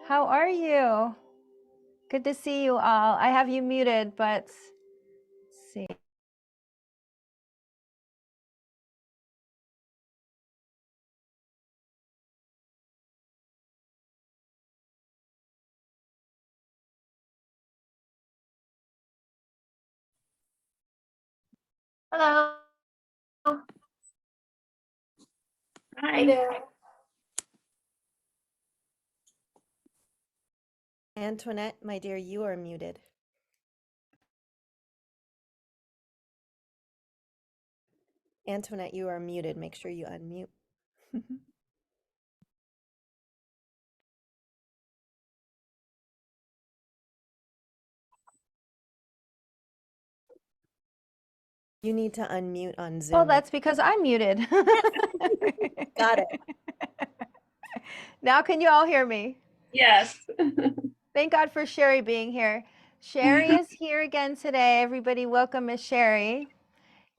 How are you? Good to see you all. I have you muted, but let's see. Hello. Hi there. Antoinette, my dear, you are muted. Antoinette, you are muted. Make sure you unmute. You need to unmute on Zoom. Well, that's because I'm muted. Got it. Now can you all hear me? Yes. Thank God for Sherry being here. Sherry is here again today. Everybody welcome Miss Sherry.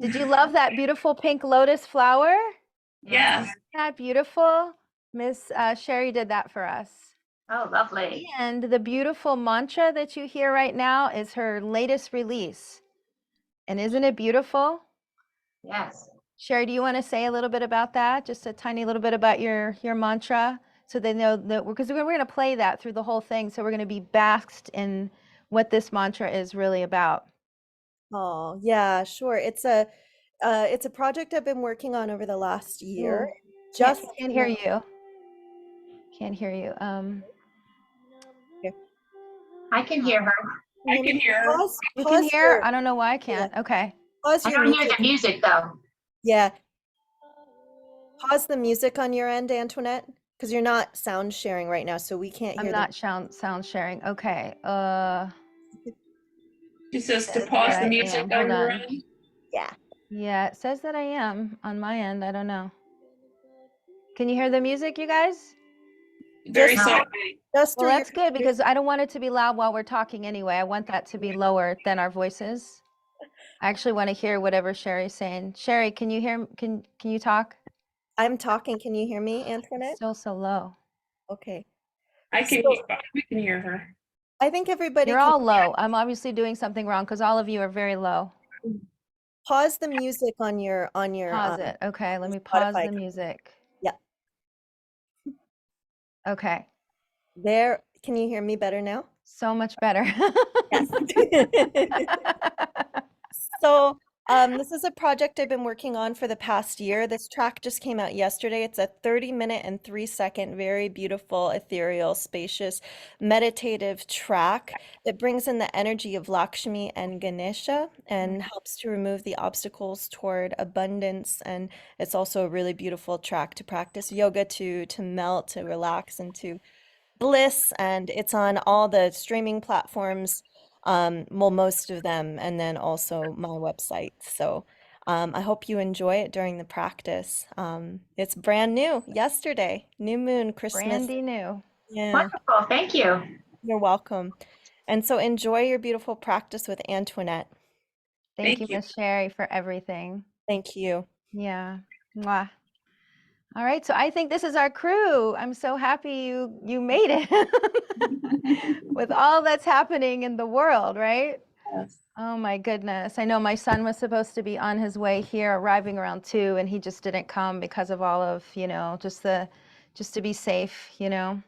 Did you love that beautiful pink lotus flower? Yes. Isn't that beautiful? Miss Sherry did that for us. Oh, lovely. And the beautiful mantra that you hear right now is her latest release. And isn't it beautiful? Yes. Sherry, do you want to say a little bit about that? Just a tiny little bit about your mantra so they know that because we're going to play that through the whole thing. So we're going to be basked in what this mantra is really about. Oh, yeah, sure. It's a project I've been working on over the last year. Just can't hear you. Can't hear you. Here. I can hear her. I can hear her. You can hear? I don't know why I can't. Yeah. Okay. Pause I your don't hear music. the music though. Yeah. Pause the music on your end, Antoinette, because you're not sound sharing right now, so we can't hear I'm not sound sharing. Okay. She says to Says pause that the I music am. on Hold your on. end. Yeah. Yeah, it says that I am on my end. I don't know. Can you hear the music, you guys? Very Just- softly. Just Well, through that's good because I don't want it to be loud while we're talking anyway. I want that to be lower than our voices. I actually want to hear whatever Sherry's saying. Sherry, can you hear? Can you talk? I'm talking. Can you hear me, Antoinette? Still so low. Okay. I can. So- We can hear her. I think everybody You're can all low. I'm obviously doing something wrong because all of you are very low. pause the music on your Pause it. Okay, let me Spotify. pause the music. Yeah. Okay. There. Can you hear me better now? So much better. Yes. So, this is a project I've been working on for the past year. This track just came out yesterday. It's a 30-minute and 3-second, very beautiful, ethereal, spacious, meditative track that brings in the energy of Lakshmi and Ganesha and helps to remove the obstacles toward abundance. And it's also a really beautiful track to practice yoga to melt, to relax, and to bliss. And it's on all the streaming platforms, well, most of them, and then also my website. So I hope you enjoy it during the practice. It's brand new yesterday, new moon, Christmas. Brandy new. Yeah, Wonderful. Thank you. you're welcome. And so enjoy your beautiful practice with Antoinette. Thank Thank you, you. Miss Sherry, for everything. Thank you. Yeah. Mwah. All right, so I think this is our crew. I'm so happy you made it with all that's happening in the world, right? Yes. Oh my goodness. I know my son was supposed to be on his way here, arriving around 2, and he just didn't come because of all of, just to be safe, I know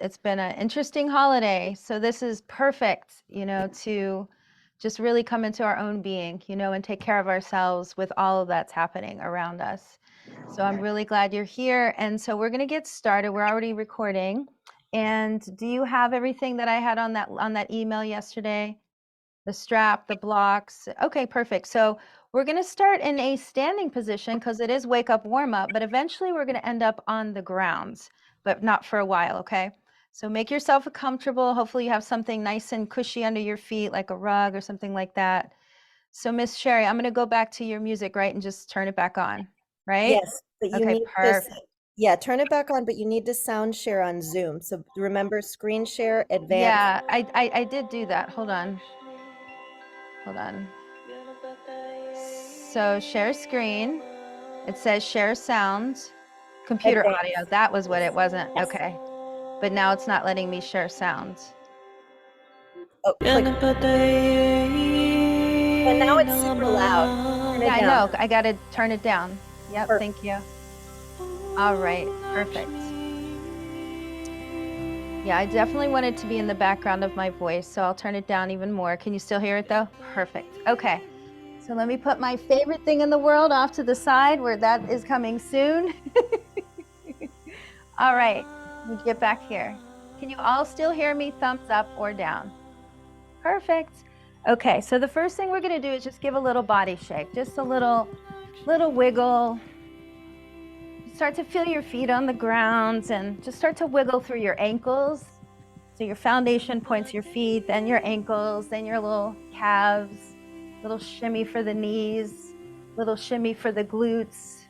it's been an interesting holiday. So this is perfect, to just really come into our own being, and take care of ourselves with all of that's happening around us. So I'm really glad you're here. And so we're going to get started. We're already recording. And do you have everything that I had on that email yesterday? The strap, the blocks. Okay, perfect. So we're going to start in a standing position because it is wake up warm up, but eventually we're going to end up on the grounds, but not for a while, okay? So make yourself comfortable. Hopefully you have something nice and cushy under your feet, like a rug or something like that. So Miss Sherry, I'm going to go back to your music, right? And just turn it back on, right? Yes, but you Okay, need perfect. yeah, turn it back on, but you need to sound share on Zoom. So remember, screen share, advanced. Yeah, I did do that. Hold on. So share screen. It says share sound, computer Advanced. audio. That was what it wasn't. Yes. Okay. but now it's not letting me share sounds. Oh, click. And now it's super loud. Turn it Yeah, I down. know. I got to turn it down. Yep, Perfect. thank you. All right, perfect. Yeah, I definitely want it to be in the background of my voice, so I'll turn it down even more. Can you still hear it though? Perfect. Okay, so let me put my favorite thing in the world off to the side where that is coming soon. All right, let me get back here. Can you all still hear me? Thumbs up or down? Perfect. Okay, so the first thing we're gonna do is just give a little body shake, just a little wiggle. Start to feel your feet on the ground and just start to wiggle through your ankles. So your foundation points your feet, then your ankles, then your little calves, little shimmy for the knees, little shimmy for the glutes,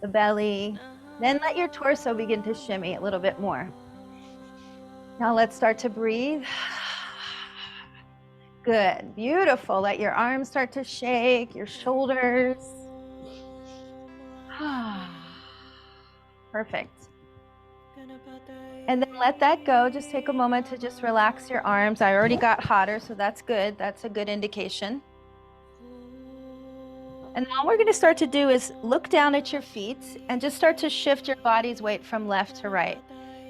the belly. Then let your torso begin to shimmy a little bit more. Now let's start to breathe. Good, beautiful. Let your arms start to shake, your shoulders. Perfect. And then let that go. Just take a moment to just relax your arms. I already got hotter, so that's good. That's a good indication. And all we're going to start to do is look down at your feet and just start to shift your body's weight from left to right.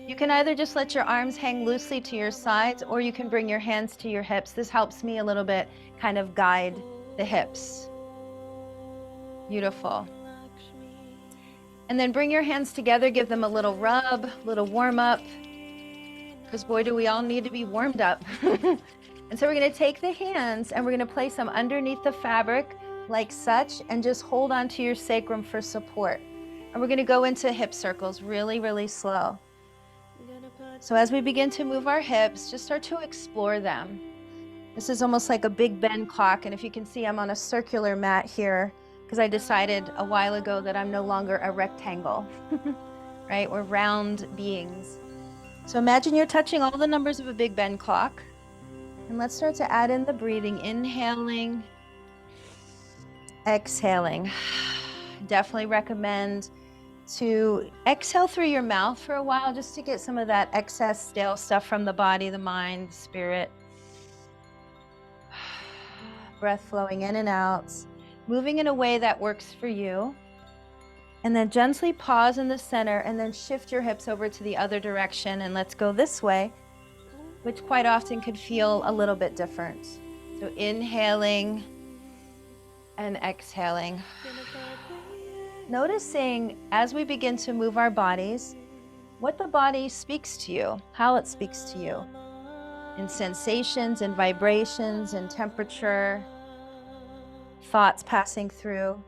You can either just let your arms hang loosely to your sides, or you can bring your hands to your hips. This helps me a little bit kind of guide the hips. Beautiful. And then bring your hands together, give them a little rub, a little warm up, because boy, do we all need to be warmed up. And so we're going to take the hands and we're going to place them underneath the fabric like such, and just hold on to your sacrum for support. And we're going to go into hip circles really, really slow. So as we begin to move our hips, just start to explore them. This is almost like a Big Ben clock, and if you can see, I'm on a circular mat here, because I decided a while ago that I'm no longer a rectangle, right? We're round beings. So imagine you're touching all the numbers of a Big Ben clock. And let's start to add in the breathing, inhaling, exhaling. Definitely recommend to exhale through your mouth for a while, just to get some of that excess stale stuff from the body, the mind, the spirit. Breath flowing in and out. Moving in a way that works for you. And then gently pause in the center and then shift your hips over to the other direction, and let's go this way, which quite often could feel a little bit different. So inhaling and exhaling. Noticing as we begin to move our bodies, what the body speaks to you, how it speaks to you, in sensations and vibrations and temperature, thoughts passing through.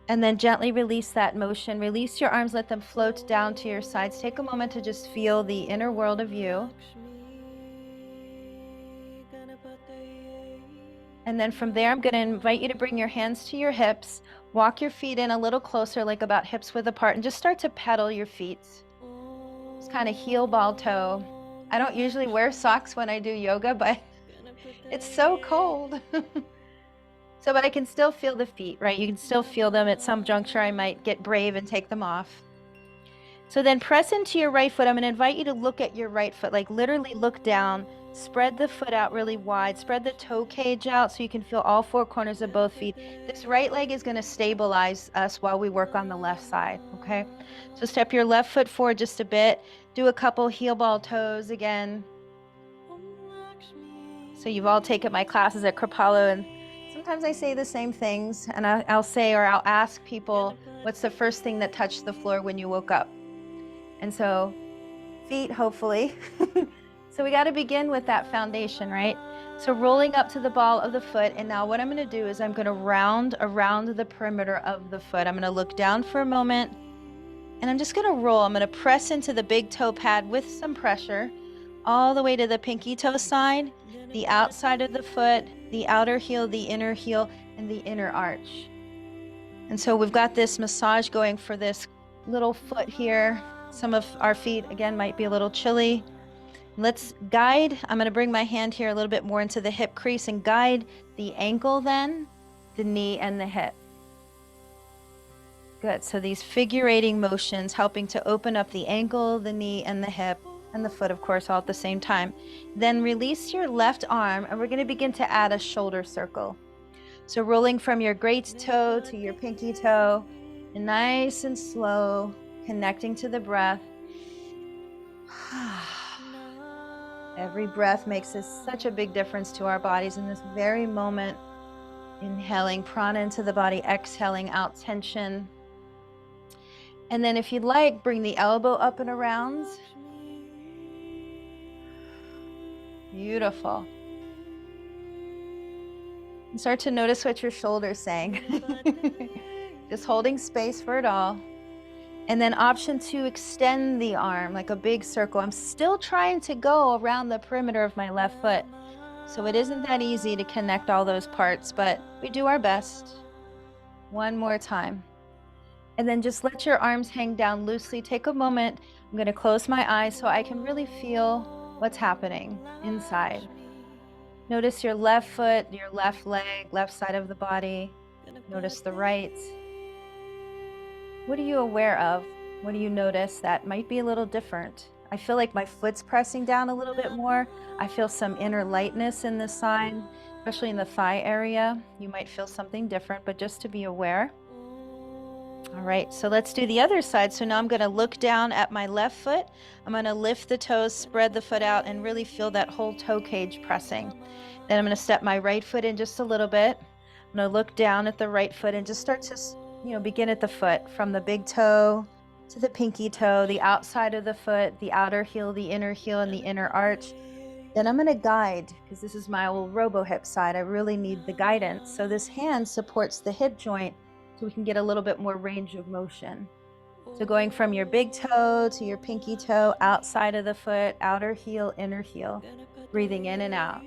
And then gently release that motion. Release your arms, let them float down to your sides. Take a moment to just feel the inner world of you. And then from there, I'm going to invite you to bring your hands to your hips. Walk your feet in a little closer, like about hips width apart, and just start to pedal your feet. Just kind of heel ball toe. I don't usually wear socks when I do yoga, but it's so cold. But I can still feel the feet, right? You can still feel them. At some juncture, I might get brave and take them off. So then press into your right foot. I'm going to invite you to look at your right foot, like literally look down, spread the foot out really wide, spread the toe cage out so you can feel all four corners of both feet. This right leg is going to stabilize us while we work on the left side, okay? So step your left foot forward just a bit. Do a couple heel ball toes again. So you've all taken my classes at Kripalu, and sometimes I say the same things, and I'll say, or I'll ask people, what's the first thing that touched the floor when you woke up? And so feet, hopefully. So we got to begin with that foundation, right? So rolling up to the ball of the foot. And now what I'm going to do is I'm going to round around the perimeter of the foot. I'm going to look down for a moment, and I'm just going to roll. I'm going to press into the big toe pad with some pressure all the way to the pinky toe side, the outside of the foot, the outer heel, the inner heel, and the inner arch. And so we've got this massage going for this little foot here. Some of our feet, again, might be a little chilly. Let's guide. I'm going to bring my hand here a little bit more into the hip crease and guide the ankle then, the knee, and the hip. Good. So these figurating motions helping to open up the ankle, the knee, and the hip. and the foot, of course, all at the same time. Then release your left arm, and we're going to begin to add a shoulder circle. So rolling from your great toe to your pinky toe, and nice and slow, connecting to the breath. Every breath makes such a big difference to our bodies in this very moment. Inhaling prana into the body, exhaling out tension. And then if you'd like, bring the elbow up and around. Beautiful. And start to notice what your shoulder's saying. Just holding space for it all. And then option 2, extend the arm like a big circle. I'm still trying to go around the perimeter of my left foot. So it isn't that easy to connect all those parts, but we do our best. One more time. And then just let your arms hang down loosely. Take a moment. I'm going to close my eyes so I can really feel what's happening inside. Notice your left foot, your left leg, left side of the body. Notice the right. What are you aware of? What do you notice that might be a little different? I feel like my foot's pressing down a little bit more. I feel some inner lightness in the side, especially in the thigh area. You might feel something different, but just to be aware. All right, so let's do the other side. So now I'm going to look down at my left foot. I'm going to lift the toes, spread the foot out, and really feel that whole toe cage pressing. Then I'm going to step my right foot in just a little bit. I'm going to look down at the right foot and just start to, begin at the foot from the big toe to the pinky toe, the outside of the foot, the outer heel, the inner heel, and the inner arch. Then I'm going to guide, because this is my old robo hip side. I really need the guidance. So this hand supports the hip joint so we can get a little bit more range of motion. So going from your big toe to your pinky toe, outside of the foot, outer heel, inner heel, breathing in and out.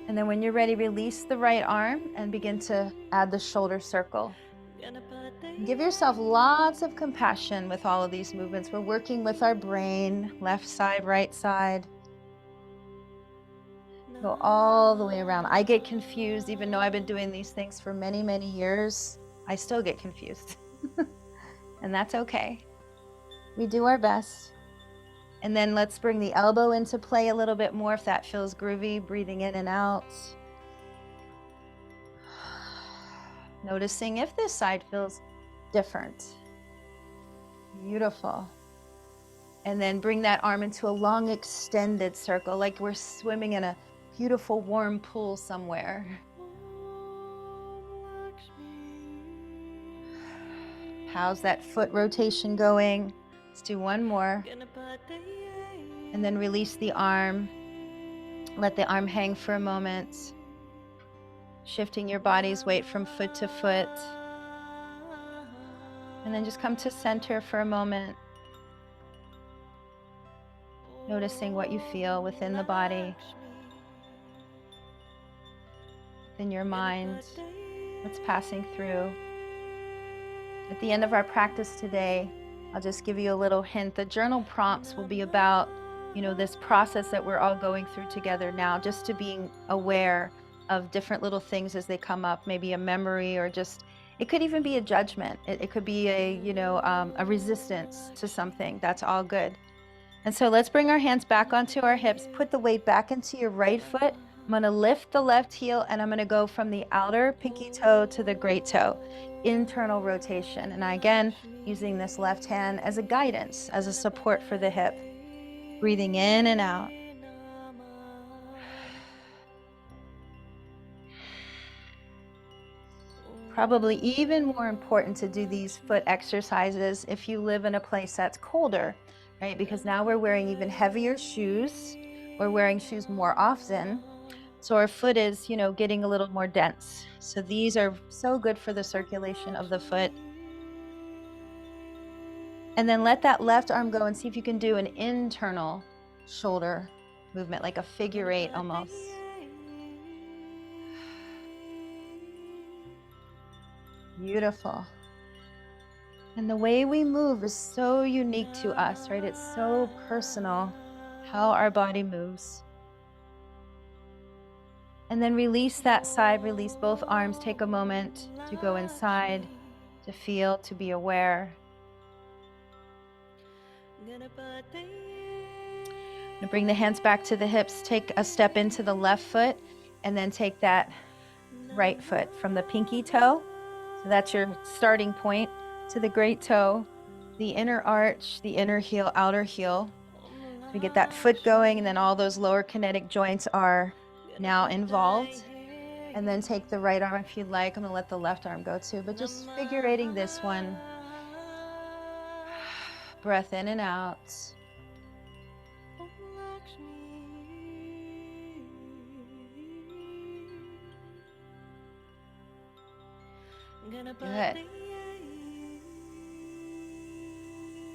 And then when you're ready, release the right arm and begin to add the shoulder circle. And give yourself lots of compassion with all of these movements. We're working with our brain, left side, right side. Go all the way around. I get confused, even though I've been doing these things for many, many years. I still get confused. And that's okay. We do our best. And then let's bring the elbow into play a little bit more if that feels groovy, breathing in and out. Noticing if this side feels different. Beautiful. And then bring that arm into a long extended circle, like we're swimming in a beautiful warm pool somewhere. How's that foot rotation going? Let's do one more. And then release the arm. Let the arm hang for a moment. Shifting your body's weight from foot to foot. And then just come to center for a moment. Noticing what you feel within the body. Within your mind. What's passing through. At the end of our practice today, I'll just give you a little hint. The journal prompts will be about, this process that we're all going through together now, just to being aware of different little things as they come up, maybe a memory or just, it could even be a judgment. It could be a resistance to something. That's all good. And so let's bring our hands back onto our hips, put the weight back into your right foot. I'm going to lift the left heel and I'm going to go from the outer pinky toe to the great toe. Internal rotation. And again, using this left hand as a guidance, as a support for the hip. Breathing in and out. Probably even more important to do these foot exercises if you live in a place that's colder, right? Because now we're wearing even heavier shoes. We're wearing shoes more often. So our foot is, getting a little more dense. So these are so good for the circulation of the foot. And then let that left arm go and see if you can do an internal shoulder movement, like a figure eight almost. Beautiful. And the way we move is so unique to us, right? It's so personal how our body moves. And then release that side, release both arms. Take a moment to go inside. to feel, to be aware. Now bring the hands back to the hips. Take a step into the left foot and then take that right foot from the pinky toe. So that's your starting point to the great toe, the inner arch, the inner heel, outer heel. We get that foot going, and then all those lower kinetic joints are now involved. And then take the right arm if you'd like. I'm gonna let the left arm go too, but just figurating this one. Breath in and out. Good.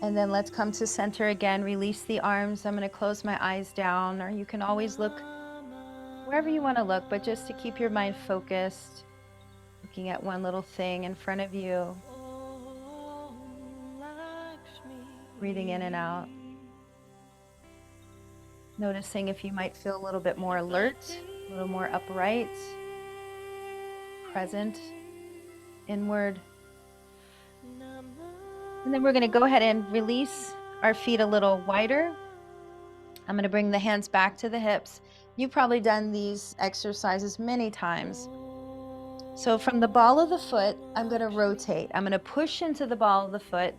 And then let's come to center again. Release the arms. I'm going to close my eyes down, or you can always look wherever you want to look, but just to keep your mind focused, looking at one little thing in front of you. Breathing in and out. Noticing if you might feel a little bit more alert, a little more upright, present, inward. And then we're going to go ahead and release our feet a little wider. I'm going to bring the hands back to the hips. You've probably done these exercises many times. So from the ball of the foot, I'm going to rotate. I'm going to push into the ball of the foot.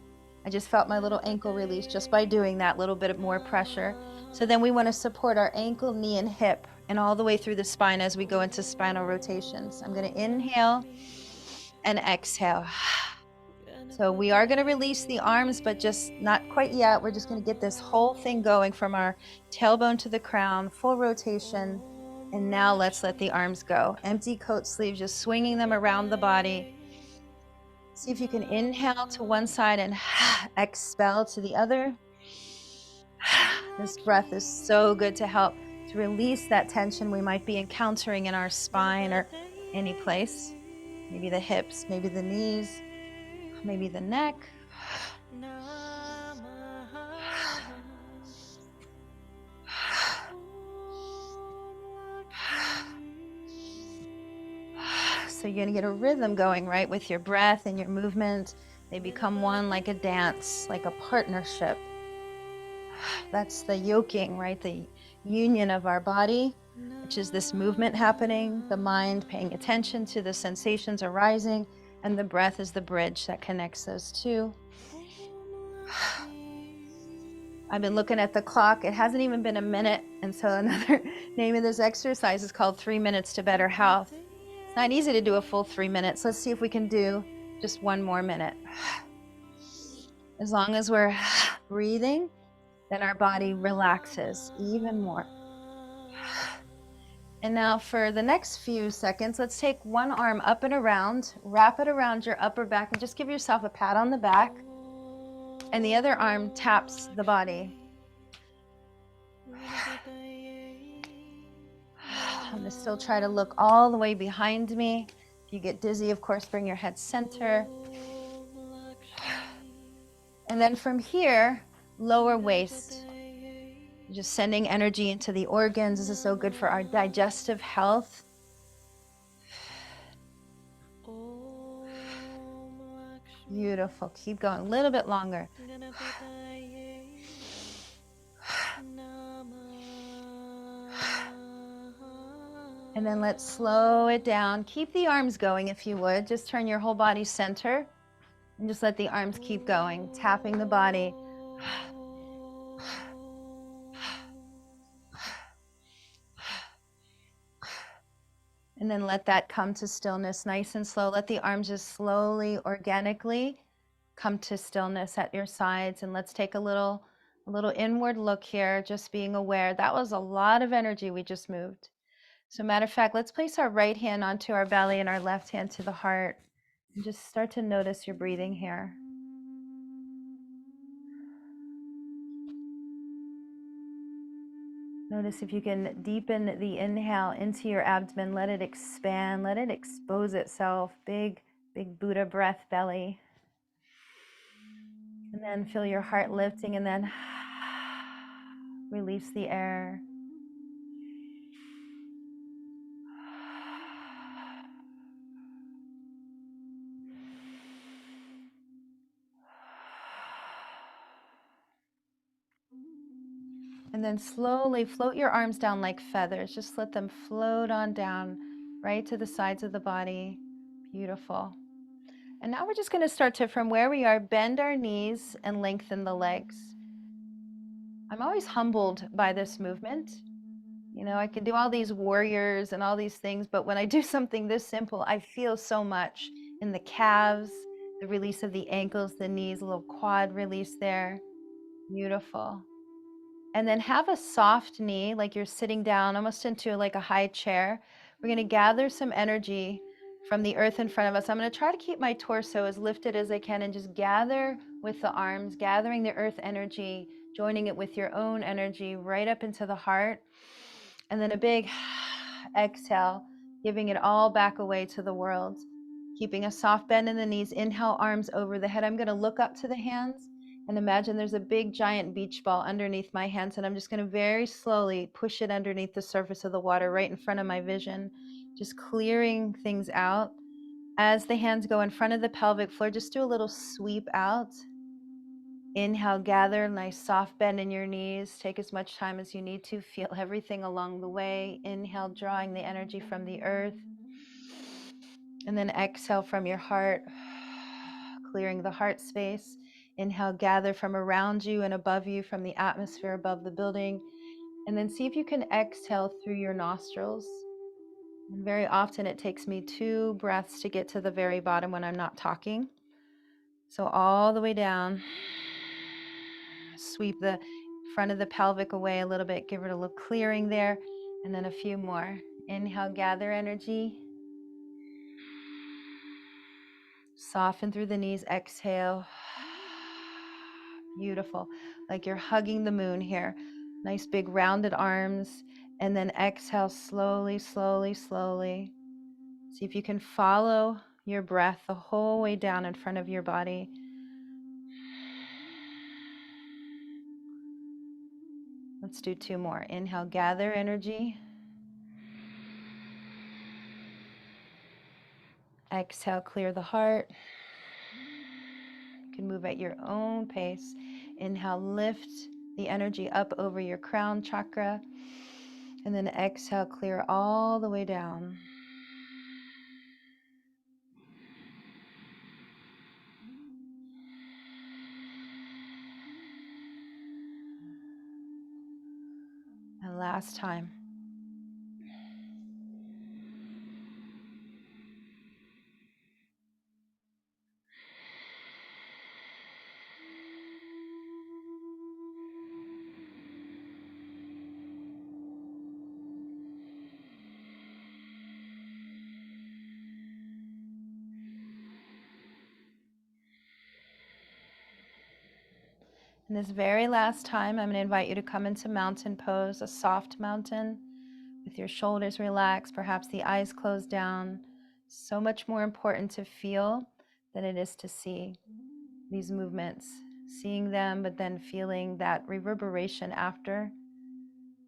I just felt my little ankle release just by doing that little bit of more pressure. So then we want to support our ankle, knee, and hip, and all the way through the spine as we go into spinal rotations. I'm going to inhale and exhale. So we are going to release the arms, but just not quite yet. We're just going to get this whole thing going from our tailbone to the crown, full rotation. And now let's let the arms go. Empty coat sleeves, just swinging them around the body. See if you can inhale to one side and expel to the other. This breath is so good to help to release that tension we might be encountering in our spine or any place. Maybe the hips, maybe the knees, maybe the neck. So you're going to get a rhythm going, right, with your breath and your movement. They become one, like a dance, like a partnership. That's the yoking, right, the union of our body, which is this movement happening, the mind paying attention to the sensations arising, and the breath is the bridge that connects those two. I've been looking at the clock. It hasn't even been a minute. And so another name of this exercise is called 3 Minutes to Better Health. It's not easy to do a full 3 minutes. Let's see if we can do just one more minute. As long as we're breathing, then our body relaxes even more. And now for the next few seconds, let's take one arm up and around, wrap it around your upper back, and just give yourself a pat on the back. And the other arm taps the body. I'm going to still try to look all the way behind me. If you get dizzy, of course, bring your head center. And then from here, lower waist. Just sending energy into the organs. This is so good for our digestive health. Beautiful. Keep going a little bit longer. And then let's slow it down. Keep the arms going if you would. Just turn your whole body center and just let the arms keep going, tapping the body. And then let that come to stillness nice and slow. Let the arms just slowly, organically come to stillness at your sides. And let's take a little inward look here, just being aware. That was a lot of energy we just moved. So matter of fact, let's place our right hand onto our belly and our left hand to the heart. And just start to notice your breathing here. Notice if you can deepen the inhale into your abdomen, let it expand, let it expose itself. Big, big Buddha breath, belly. And then feel your heart lifting, and then release the air. And then slowly float your arms down like feathers. Just let them float on down right to the sides of the body. Beautiful. And now we're just going to start to, from where we are, bend our knees and lengthen the legs. I'm always humbled by this movement. You know, I can do all these warriors and all these things, but when I do something this simple, I feel so much in the calves, the release of the ankles, the knees, a little quad release there. Beautiful. And then have a soft knee, like you're sitting down almost into like a high chair. We're going to gather some energy from the earth in front of us. I'm going to try to keep my torso as lifted as I can and just gather with the arms, gathering the earth energy, joining it with your own energy right up into the heart. And then a big exhale, giving it all back away to the world. Keeping a soft bend in the knees. Inhale, arms over the head. I'm going to look up to the hands and imagine there's a big giant beach ball underneath my hands, and I'm just going to very slowly push it underneath the surface of the water right in front of my vision, just clearing things out. As the hands go in front of the pelvic floor, just do a little sweep out. Inhale, gather, nice soft bend in your knees. Take as much time as you need to. Feel everything along the way. Inhale, drawing the energy from the earth. And then exhale from your heart, clearing the heart space. Inhale, gather from around you and above you, from the atmosphere above the building. And then see if you can exhale through your nostrils. And very often it takes me 2 breaths to get to the very bottom when I'm not talking. So all the way down, sweep the front of the pelvic away a little bit, give it a little clearing there, and then a few more. Inhale, gather energy. Soften through the knees, exhale. Beautiful, like you're hugging the moon here. Nice big rounded arms, and then exhale slowly, slowly, slowly. See if you can follow your breath the whole way down in front of your body. Let's do 2 more. Inhale, gather energy. Exhale, clear the heart. You can move at your own pace. Inhale, lift the energy up over your crown chakra. And then exhale, clear all the way down. And last time. And this very last time, I'm going to invite you to come into mountain pose, a soft mountain with your shoulders relaxed, perhaps the eyes closed down. So much more important to feel than it is to see these movements. Seeing them, but then feeling that reverberation after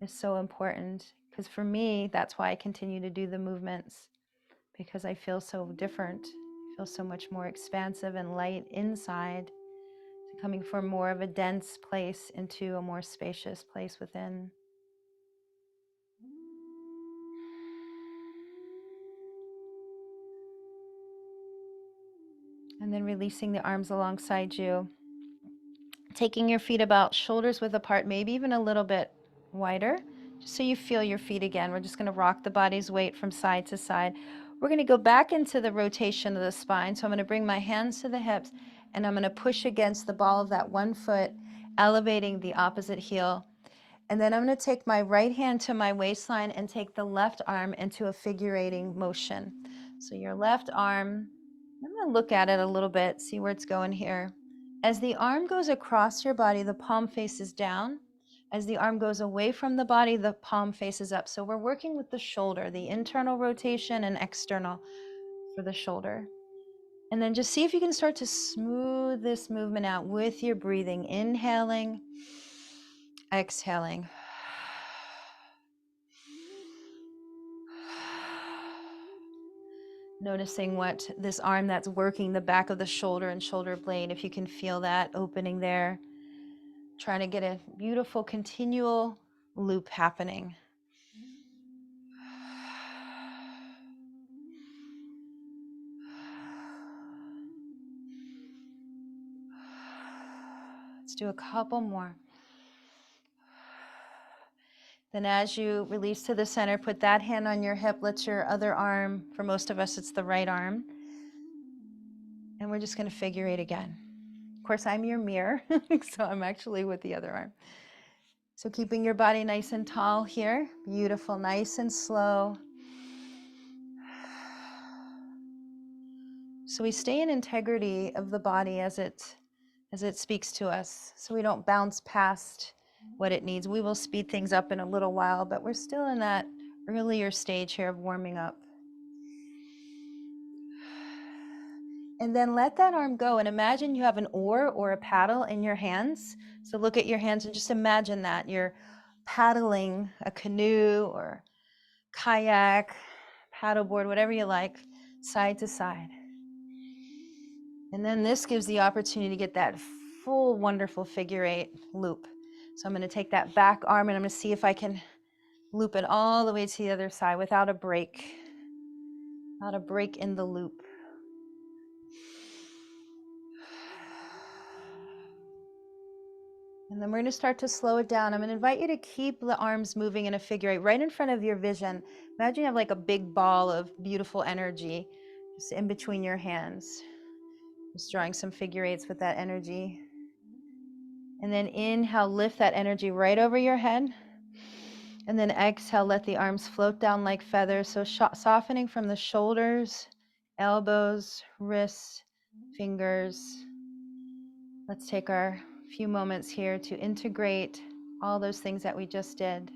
is so important. Because for me, that's why I continue to do the movements, because I feel so different. I feel so much more expansive and light inside, coming from more of a dense place into a more spacious place within. And then releasing the arms alongside you. Taking your feet about shoulders width apart, maybe even a little bit wider, just so you feel your feet again. We're just going to rock the body's weight from side to side. We're going to go back into the rotation of the spine. So I'm going to bring my hands to the hips, and I'm going to push against the ball of that one foot, elevating the opposite heel. And then I'm going to take my right hand to my waistline and take the left arm into a figurating motion. So your left arm, I'm going to look at it a little bit, see where it's going here. As the arm goes across your body, the palm faces down. As the arm goes away from the body, the palm faces up. So we're working with the shoulder, the internal rotation and external for the shoulder. And then just see if you can start to smooth this movement out with your breathing. Inhaling, exhaling. Noticing what this arm that's working the back of the shoulder and shoulder blade, if you can feel that opening there. Trying to get a beautiful continual loop happening. Let's do a couple more. Then as you release to the center, put that hand on your hip, let your other arm, for most of us it's the right arm, and we're just going to figure eight again. Of course, I'm your mirror, so I'm actually with the other arm. So keeping your body nice and tall here, beautiful, nice and slow. So we stay in integrity of the body as it speaks to us, so we don't bounce past what it needs. We will speed things up in a little while, but we're still in that earlier stage here of warming up. And then let that arm go and imagine you have an oar or a paddle in your hands. So look at your hands and just imagine that you're paddling a canoe or kayak, paddleboard, whatever you like, side to side. And then this gives the opportunity to get that full wonderful figure eight loop. So I'm going to take that back arm and I'm going to see if I can loop it all the way to the other side without a break. Without a break in the loop. And then we're going to start to slow it down. I'm going to invite you to keep the arms moving in a figure eight right in front of your vision. Imagine you have like a big ball of beautiful energy just in between your hands. Just drawing some figure eights with that energy. And then inhale, lift that energy right over your head. And then exhale, let the arms float down like feathers. So softening from the shoulders, elbows, wrists, fingers. Let's take our few moments here to integrate all those things that we just did.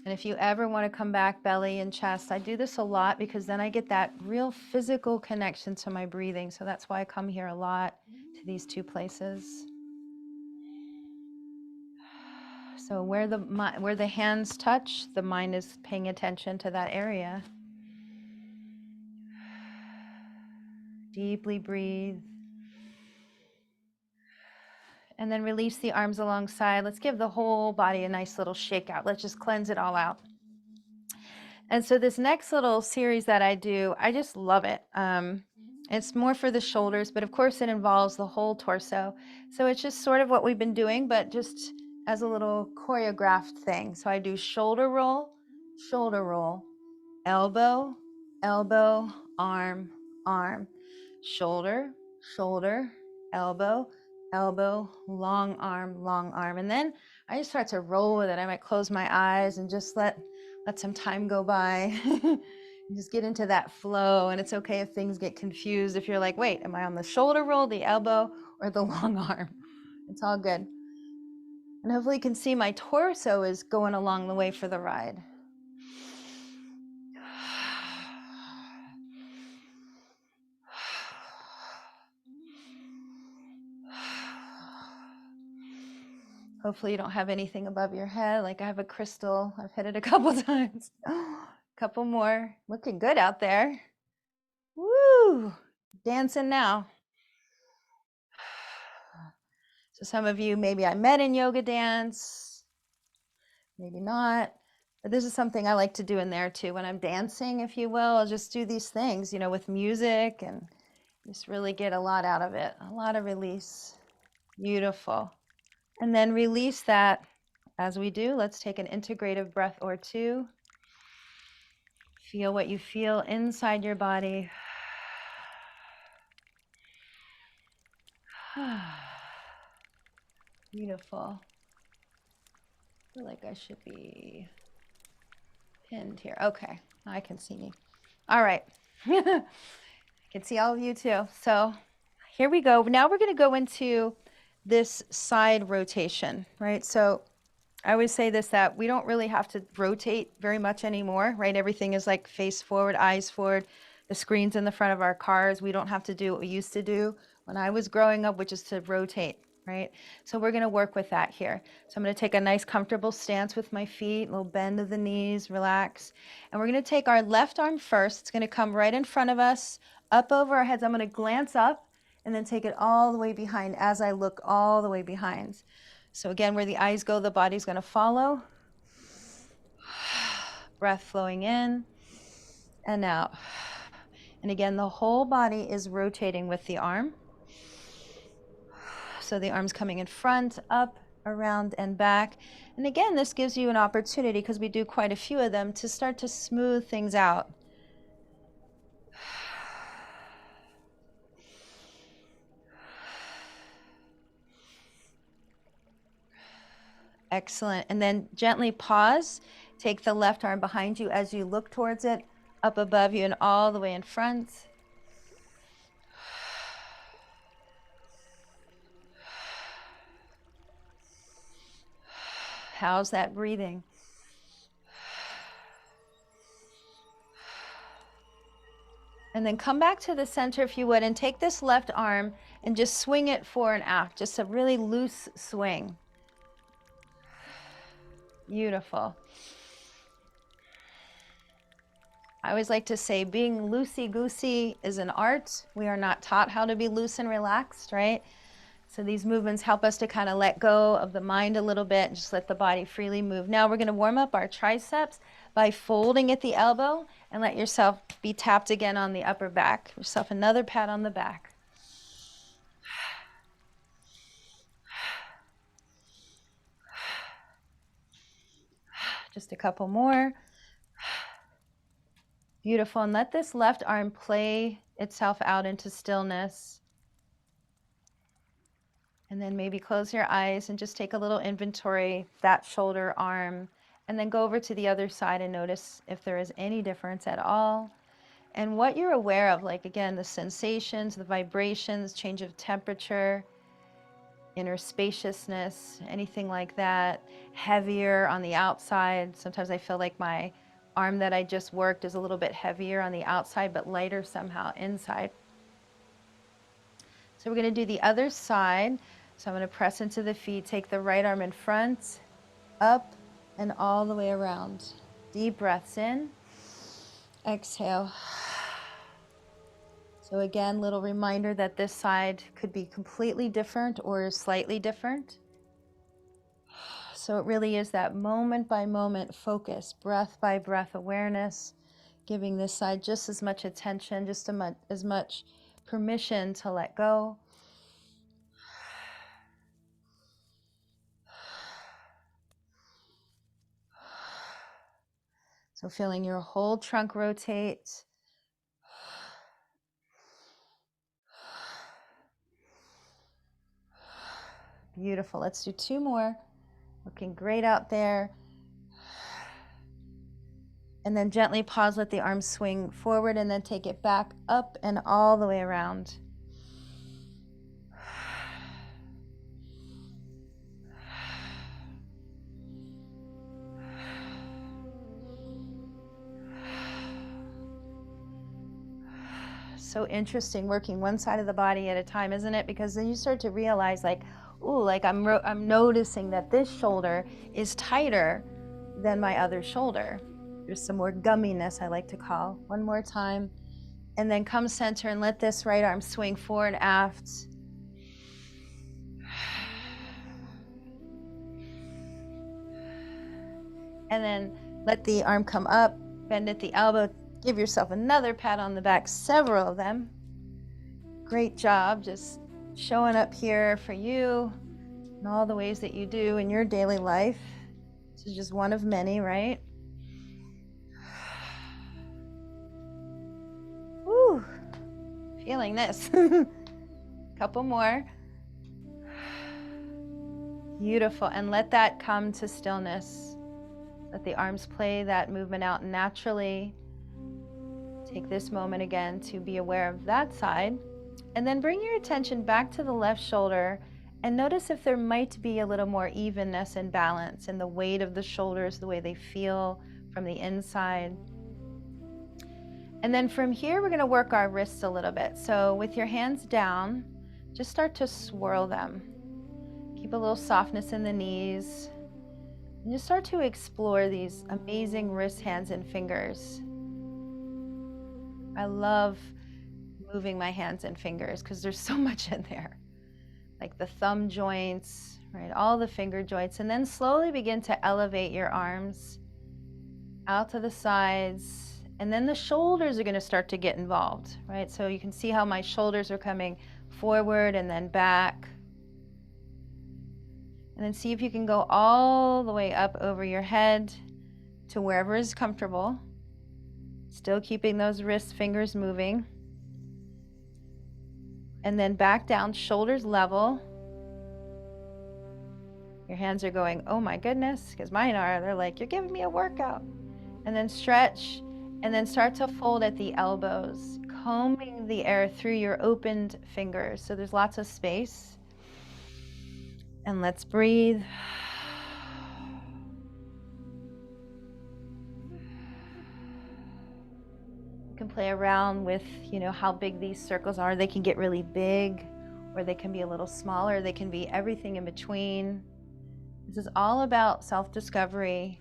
And if you ever want to come back, belly and chest, I do this a lot because then I get that real physical connection to my breathing. So that's why I come here a lot to these two places. So where the hands touch, the mind is paying attention to that area. Deeply breathe. And then release the arms alongside. Let's give the whole body a nice little shake out. Let's just cleanse it all out. And so this next little series that I do, I just love it. It's more for the shoulders, but of course it involves the whole torso. So it's just sort of what we've been doing, but just as a little choreographed thing. So I do shoulder roll, elbow, elbow, arm, arm, shoulder, shoulder, elbow, elbow, long arm. And then I just start to roll with it. I might close my eyes and just let some time go by. Just get into that flow. And it's okay if things get confused. If you're like, wait, am I on the shoulder roll, the elbow, or the long arm? It's all good. And hopefully you can see my torso is going along the way for the ride. Hopefully you don't have anything above your head. Like I have a crystal. I've hit it a couple times. Couple more. Looking good out there. Woo! Dancing now. So some of you, maybe I met in yoga dance, maybe not. But this is something I like to do in there too. When I'm dancing, if you will, I'll just do these things, with music and just really get a lot out of it. A lot of release. Beautiful. And then release that as we do. Let's take an integrative breath or two. Feel what you feel inside your body. Beautiful. I feel like I should be pinned here. Okay, I can see me. All right. I can see all of you too. So here we go. Now we're going to go into this side rotation, right? So I always say this, that we don't really have to rotate very much anymore, right? Everything is like face forward, eyes forward. The screen's in the front of our cars. We don't have to do what we used to do when I was growing up, which is to rotate, right? So we're going to work with that here. So I'm going to take a nice comfortable stance with my feet, a little bend of the knees, relax. And we're going to take our left arm first. It's going to come right in front of us, up over our heads. I'm going to glance up and then take it all the way behind as I look all the way behind. So again, where the eyes go, the body's going to follow. Breath flowing in and out. And again, the whole body is rotating with the arm. So the arm's coming in front, up, around, and back. And again, this gives you an opportunity, because we do quite a few of them, to start to smooth things out. Excellent. And then gently pause. Take the left arm behind you as you look towards it, up above you and all the way in front. How's that breathing? And then come back to the center if you would, and take this left arm and just swing it fore and aft, just a really loose swing. Beautiful. I always like to say being loosey-goosey is an art. We are not taught how to be loose and relaxed, right? So these movements help us to kind of let go of the mind a little bit and just let the body freely move. Now we're going to warm up our triceps by folding at the elbow, and let yourself be tapped again on the upper back. Give yourself another pat on the back. Just a couple more. Beautiful. And let this left arm play itself out into stillness. And then maybe close your eyes and just take a little inventory, that shoulder, arm, and then go over to the other side and notice if there is any difference at all. And what you're aware of, like again, the sensations, the vibrations, change of temperature, inner spaciousness, anything like that, heavier on the outside. Sometimes I feel like my arm that I just worked is a little bit heavier on the outside, but lighter somehow inside. So we're going to do the other side. So I'm going to press into the feet, take the right arm in front, up and all the way around. Deep breaths in, exhale. So again, little reminder that this side could be completely different or slightly different. So it really is that moment by moment focus, breath by breath awareness, giving this side just as much attention, just as much permission to let go. So feeling your whole trunk rotate. Beautiful. Let's do two more. Looking great out there. And then gently pause, let the arms swing forward, and then take it back up and all the way around. So interesting working one side of the body at a time, isn't it? Because then you start to realize like, ooh, like I'm noticing that this shoulder is tighter than my other shoulder. There's some more gumminess, I like to call. One more time. And then come center and let this right arm swing fore and aft. And then let the arm come up, bend at the elbow, give yourself another pat on the back, several of them. Great job, just showing up here for you in all the ways that you do in your daily life. This is just one of many, right? Woo, feeling this. Couple more. Beautiful, and let that come to stillness. Let the arms play that movement out naturally. Take this moment again to be aware of that side, and then bring your attention back to the left shoulder and notice if there might be a little more evenness and balance in the weight of the shoulders, the way they feel from the inside. And then from here, we're going to work our wrists a little bit. So with your hands down, just start to swirl them. Keep a little softness in the knees. And just start to explore these amazing wrist, hands, and fingers. I love moving my hands and fingers because there's so much in there. Like the thumb joints, right? All the finger joints. And then slowly begin to elevate your arms out to the sides. And then the shoulders are going to start to get involved, right? So you can see how my shoulders are coming forward and then back. And then see if you can go all the way up over your head to wherever is comfortable. Still keeping those wrist fingers moving. And then back down, shoulders level. Your hands are going, oh my goodness, because mine are. They're like, you're giving me a workout. And then stretch, and then start to fold at the elbows, combing the air through your opened fingers. So there's lots of space. And let's breathe. You can play around with, how big these circles are. They can get really big, or they can be a little smaller. They can be everything in between. This is all about self-discovery,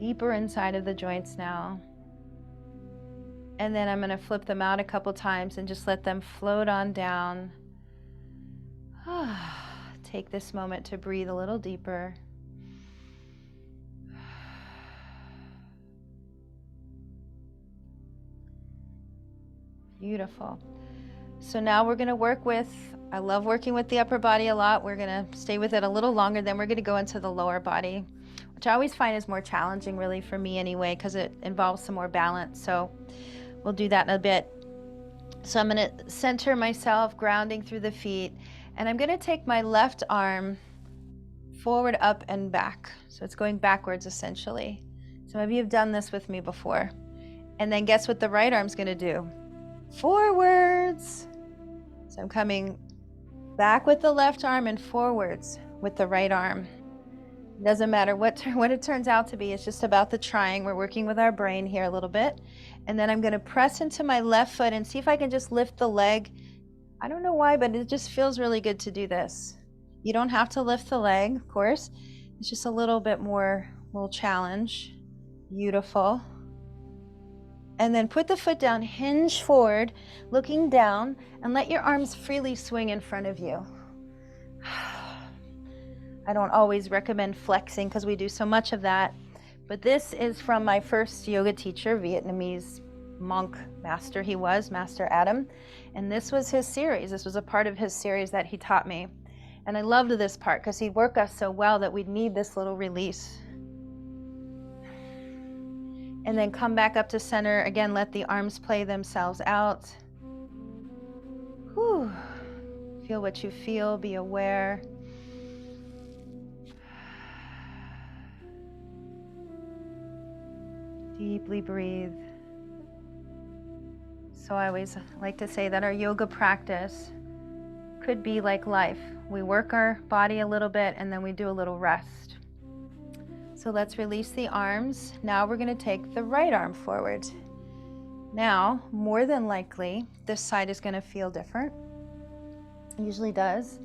deeper inside of the joints now. And then I'm going to flip them out a couple times and just let them float on down. Take this moment to breathe a little deeper. Beautiful. So now we're going to work with, I love working with the upper body a lot. We're going to stay with it a little longer. Then we're going to go into the lower body, which I always find is more challenging, really, for me anyway, because it involves some more balance. So we'll do that in a bit. So I'm going to center myself, grounding through the feet. And I'm going to take my left arm forward, up, and back. So it's going backwards, essentially. Some of you have done this with me before. And then guess what the right arm's going to do? Forwards. So I'm coming back with the left arm and forwards with the right arm. It doesn't matter what it turns out to be. It's just about the trying. We're working with our brain here a little bit. And then I'm going to press into my left foot and see if I can just lift the leg. I don't know why, but it just feels really good to do this. You don't have to lift the leg, of course. It's just a little bit more, little challenge. Beautiful. And then put the foot down, hinge forward, looking down, and let your arms freely swing in front of you. I don't always recommend flexing because we do so much of that, but this is from my first yoga teacher, Vietnamese monk master he was, Master Adam, and this was his series. This was a part of his series that he taught me, and I loved this part because he'd work us so well that we'd need this little release. And then come back up to center. Again, let the arms play themselves out. Whew. Feel what you feel, be aware. Deeply breathe. So I always like to say that our yoga practice could be like life. We work our body a little bit and then we do a little rest. So let's release the arms. Now we're going to take the right arm forward. Now, more than likely, this side is going to feel different. It usually does.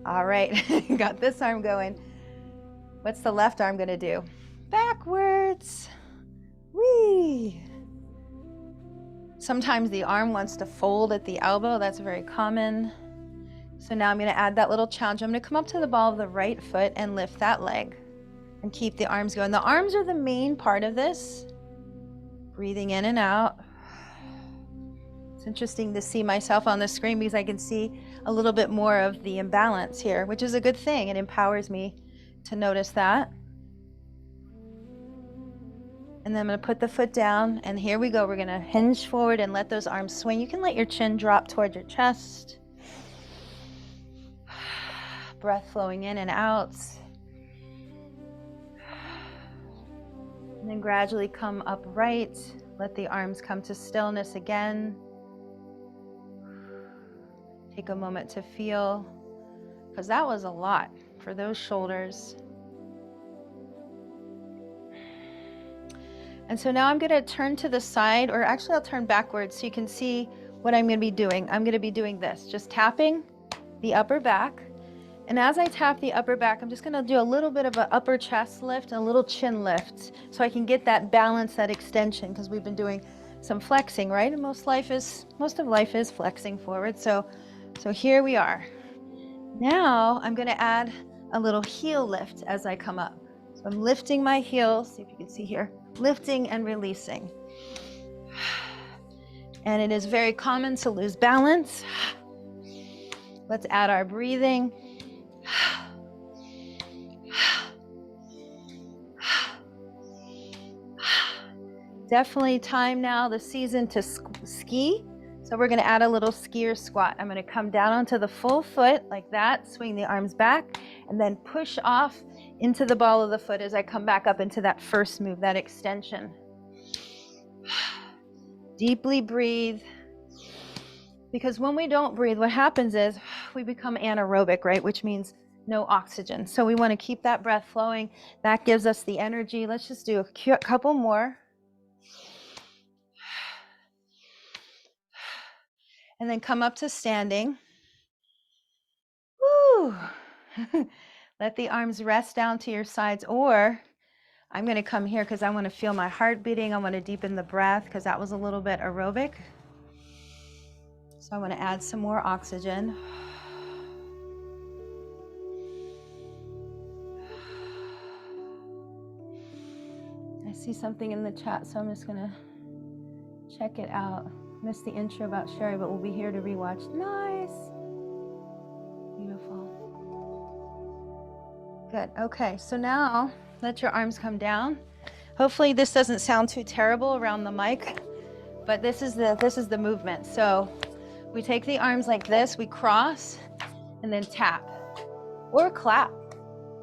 All right, got this arm going. What's the left arm going to do? Backwards. Whee! Sometimes the arm wants to fold at the elbow. That's very common. So now I'm going to add that little challenge. I'm going to come up to the ball of the right foot and lift that leg and keep the arms going. The arms are the main part of this. Breathing in and out. It's interesting to see myself on the screen because I can see a little bit more of the imbalance here, which is a good thing. It empowers me to notice that. And then I'm going to put the foot down, and here we go. We're going to hinge forward and let those arms swing. You can let your chin drop toward your chest. Breath flowing in and out. And then gradually come upright. Let the arms come to stillness again. Take a moment to feel, because that was a lot for those shoulders. And so now I'm going to turn to the side, or actually I'll turn backwards so you can see what I'm going to be doing. I'm going to be doing this, just tapping the upper back. And as I tap the upper back, I'm just going to do a little bit of an upper chest lift and a little chin lift so I can get that balance, that extension, because we've been doing some flexing, right? And most of life is flexing forward. So here we are. Now I'm going to add a little heel lift as I come up. So I'm lifting my heels, see if you can see here, lifting and releasing. And it is very common to lose balance. Let's add our breathing. Definitely time now, the season to ski. So we're going to add a little skier squat. I'm going to come down onto the full foot like that, swing the arms back, and then push off into the ball of the foot as I come back up into that first move, that extension. Deeply breathe. Because when we don't breathe, what happens is we become anaerobic, right? Which means no oxygen. So we want to keep that breath flowing. That gives us the energy. Let's just do a couple more. And then come up to standing. Woo! Let the arms rest down to your sides, or I'm going to come here because I want to feel my heart beating. I want to deepen the breath because that was a little bit aerobic. So I want to add some more oxygen. I see something in the chat, so I'm just going to check it out. Missed the intro about Sherry, but we'll be here to rewatch. Nice. Beautiful. Good. Okay, so now let your arms come down. Hopefully this doesn't sound too terrible around the mic, but this is the movement. So we take the arms like this, we cross, and then tap or clap.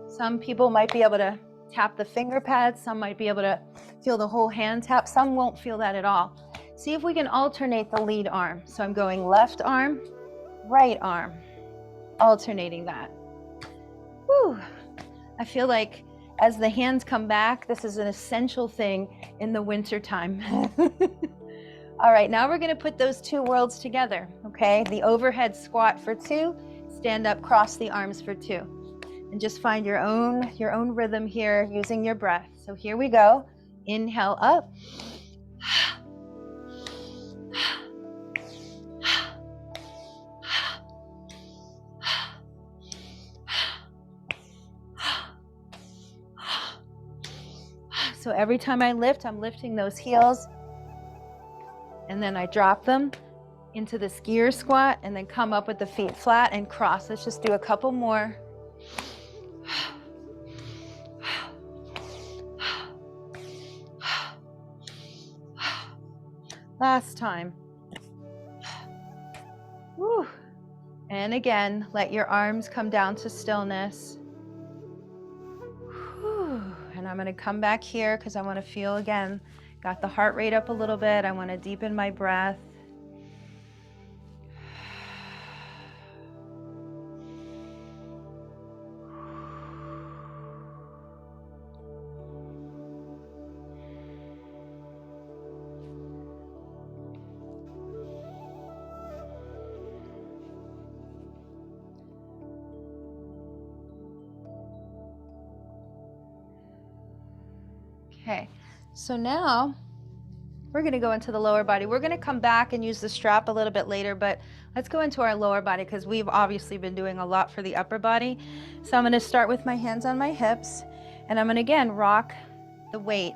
Some people might be able to tap the finger pads. Some might be able to feel the whole hand tap. Some won't feel that at all. See if we can alternate the lead arm. So I'm going left arm, right arm, alternating that. Whew. I feel like as the hands come back, this is an essential thing in the winter time. All right, now we're gonna put those two worlds together, okay? The overhead squat for 2, stand up, cross the arms for 2. And just find your own rhythm here using your breath. So here we go. Inhale up. So every time I lift, I'm lifting those heels, and then I drop them into the skier squat and then come up with the feet flat and cross. Let's just do a couple more. Last time. Woo. And again, let your arms come down to stillness. Whew. And I'm going to come back here because I want to feel again, got the heart rate up a little bit. I want to deepen my breath. Okay, so now we're going to go into the lower body. We're going to come back and use the strap a little bit later, but let's go into our lower body because we've obviously been doing a lot for the upper body. So I'm going to start with my hands on my hips, and I'm going to again rock the weight,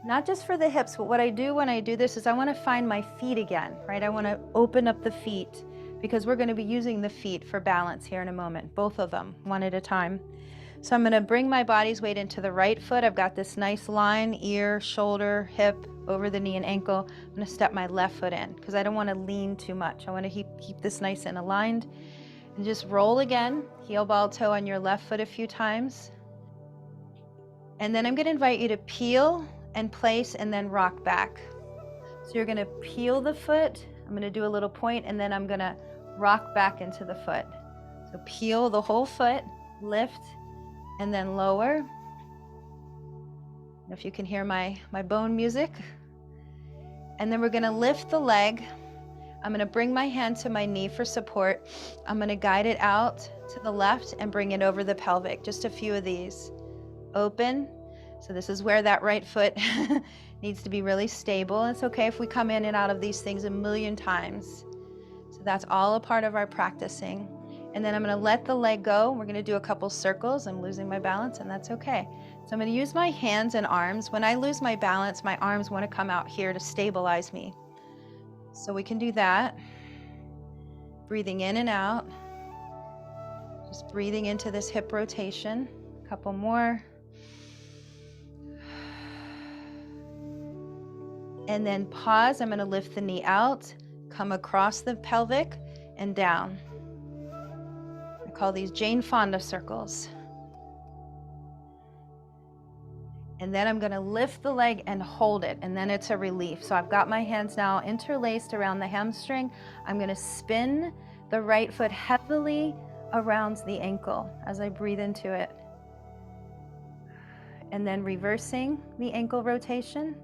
not just for the hips, but what I do when I do this is I want to find my feet again, right? I want to open up the feet because we're going to be using the feet for balance here in a moment, both of them, one at a time. So I'm going to bring my body's weight into the right foot. I've got this nice line, ear, shoulder, hip, over the knee and ankle. I'm going to step my left foot in because I don't want to lean too much. I want to keep this nice and aligned. And just roll again, heel ball toe on your left foot a few times. And then I'm going to invite you to peel and place and then rock back. So you're going to peel the foot. I'm going to do a little point and then I'm going to rock back into the foot. So peel the whole foot, lift, and then lower. If you can hear my bone music. And then we're going to lift the leg. I'm going to bring my hand to my knee for support. I'm going to guide it out to the left and bring it over the pelvic. Just a few of these. Open. So this is where that right foot Needs to be really stable. It's okay if we come in and out of these things a million times. So that's all a part of our practicing. And then I'm going to let the leg go. We're going to do a couple circles. I'm losing my balance, and that's okay. So I'm going to use my hands and arms. When I lose my balance, my arms want to come out here to stabilize me. So we can do that. Breathing in and out. Just breathing into this hip rotation. A couple more. And then pause. I'm going to lift the knee out, come across the pelvic and down. I call these Jane Fonda circles. And then I'm going to lift the leg and hold it, and then it's a relief. So I've got my hands now interlaced around the hamstring. I'm going to spin the right foot heavily around the ankle as I breathe into it. And then reversing the ankle rotation.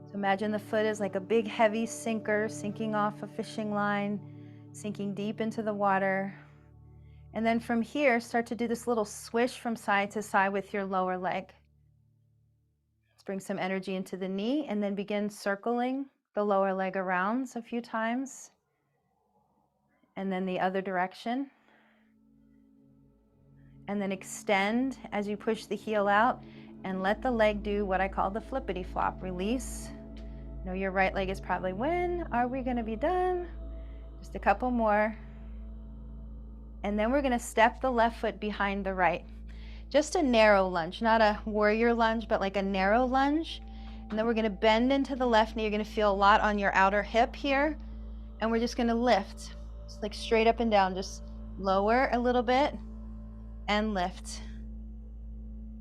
So imagine the foot is like a big heavy sinker sinking off a fishing line, sinking deep into the water. And then from here, start to do this little swish from side to side with your lower leg. Let's bring some energy into the knee and then begin circling the lower leg around a few times. And then the other direction. And then extend as you push the heel out and let the leg do what I call the flippity flop. Release. Know your right leg is probably, when are we going to be done? Just a couple more. And then we're going to step the left foot behind the right. Just a narrow lunge, not a warrior lunge, but like a narrow lunge. And then we're going to bend into the left knee. You're going to feel a lot on your outer hip here. And we're just going to lift. Just like straight up and down. Just lower a little bit and lift.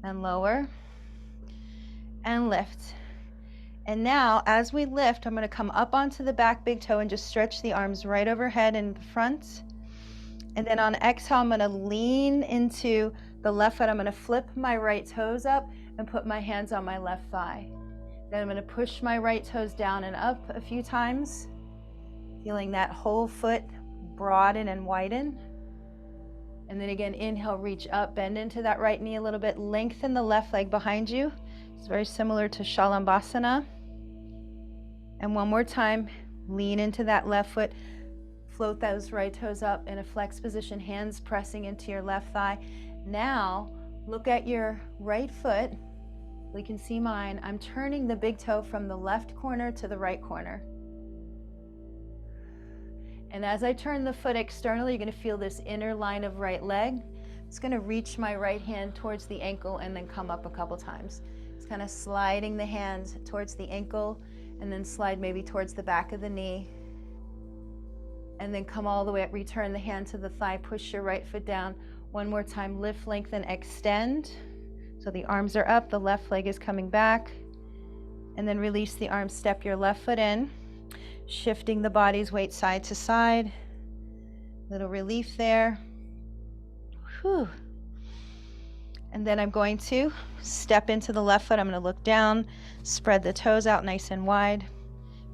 And lower and lift. And now, as we lift, I'm going to come up onto the back big toe and just stretch the arms right overhead in front. And then on exhale, I'm going to lean into the left foot. I'm going to flip my right toes up and put my hands on my left thigh. Then I'm going to push my right toes down and up a few times, feeling that whole foot broaden and widen. And then again, inhale, reach up, bend into that right knee a little bit, lengthen the left leg behind you. It's very similar to Shalabhasana. And one more time, lean into that left foot, float those right toes up in a flex position, hands pressing into your left thigh. Now, look at your right foot. You can see mine. I'm turning the big toe from the left corner to the right corner. And as I turn the foot externally, you're going to feel this inner line of right leg. It's going to reach my right hand towards the ankle and then come up a couple times. It's kind of sliding the hand towards the ankle and then slide maybe towards the back of the knee. And then come all the way up, return the hand to the thigh, push your right foot down. One more time, lift, lengthen, extend. So the arms are up, the left leg is coming back. And then release the arms, step your left foot in, shifting the body's weight side to side. Little relief there. Whew. And then I'm going to step into the left foot. I'm going to look down, spread the toes out nice and wide.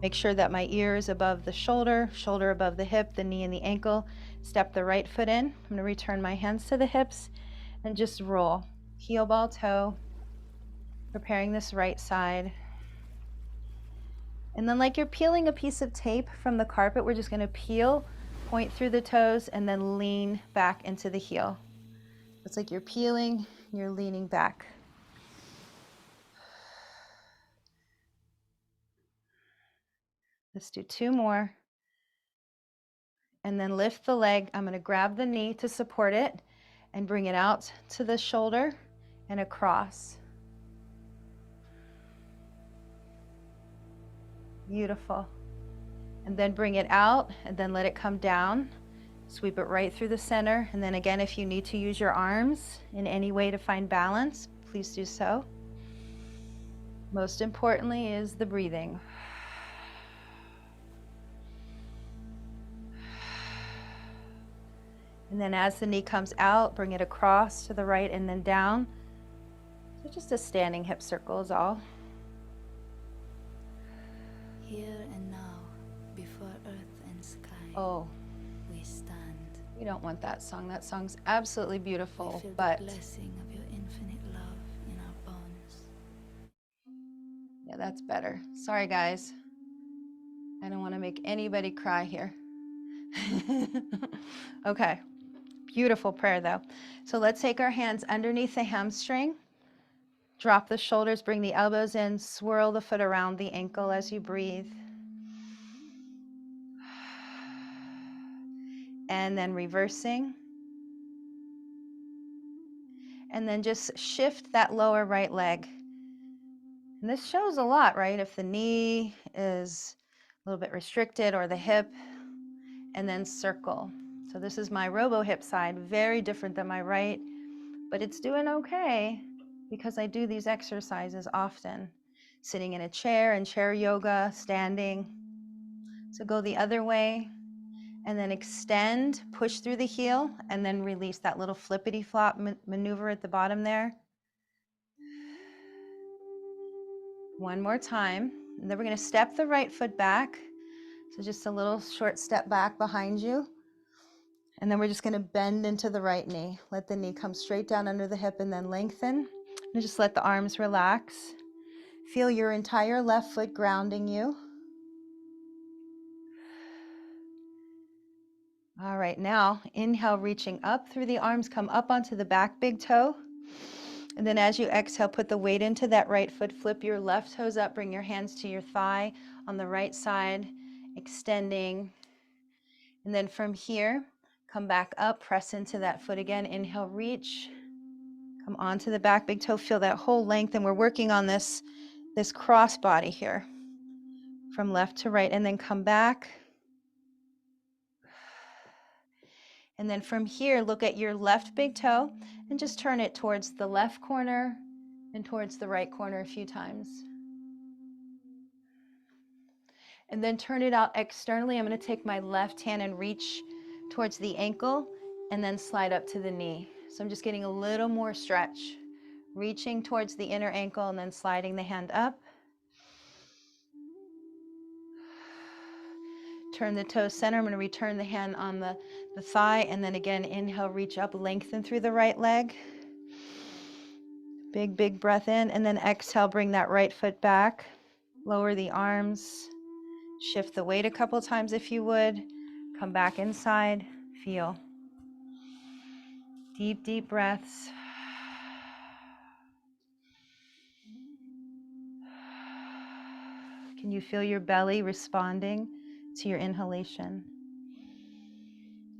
Make sure that my ear is above the shoulder, shoulder above the hip, the knee and the ankle. Step the right foot in. I'm going to return my hands to the hips and just roll. Heel, ball, toe. Preparing this right side. And then like you're peeling a piece of tape from the carpet, we're just going to peel, point through the toes, and then lean back into the heel. It's like you're peeling, you're leaning back. Let's do two more. And then lift the leg. I'm going to grab the knee to support it and bring it out to the shoulder and across. Beautiful. And then bring it out and then let it come down. Sweep it right through the center. And then again, if you need to use your arms in any way to find balance, please do so. Most importantly is the breathing. And then as the knee comes out, bring it across to the right and then down. So just a standing hip circle is all. Here and now, before earth and sky, Oh, we stand. we don't want that song. That song's absolutely We beautiful, feel but the blessing of your infinite love in our bones. Yeah, that's better. Sorry, guys. I don't want to make anybody cry here. Okay, beautiful prayer though. So let's take our hands underneath the hamstring, drop the shoulders, bring the elbows in, swirl the foot around the ankle as you breathe. And then reversing. And then just shift that lower right leg. And this shows a lot, right? If the knee is a little bit restricted or the hip, and then circle. So this is my robo hip side, very different than my right, but it's doing okay because I do these exercises often. Sitting in a chair and chair yoga, standing. So go the other way and then extend, push through the heel, and then release that little flippity flop maneuver at the bottom there. One more time. And then we're going to step the right foot back. So just a little short step back behind you. And then we're just going to bend into the right knee. Let the knee come straight down under the hip and then lengthen. And just let the arms relax. Feel your entire left foot grounding you. All right, now inhale, reaching up through the arms, come up onto the back big toe. And then as you exhale, put the weight into that right foot, flip your left toes up, bring your hands to your thigh on the right side, extending. And then from here, come back up, press into that foot again. Inhale, reach, come onto the back big toe, feel that whole length. And we're working on this cross body here from left to right, and then come back. And then from here, look at your left big toe and just turn it towards the left corner and towards the right corner a few times. And then turn it out externally. I'm going to take my left hand and reach towards the ankle and then slide up to the knee. So I'm just getting a little more stretch, reaching towards the inner ankle and then sliding the hand up. Turn the toes center. I'm going to return the hand on the thigh, and then again, inhale, reach up, lengthen through the right leg. Big, big breath in, and then exhale, bring that right foot back. Lower the arms. Shift the weight a couple times if you would. Come back inside. Feel. Deep, deep breaths. Can you feel your belly responding to your inhalation?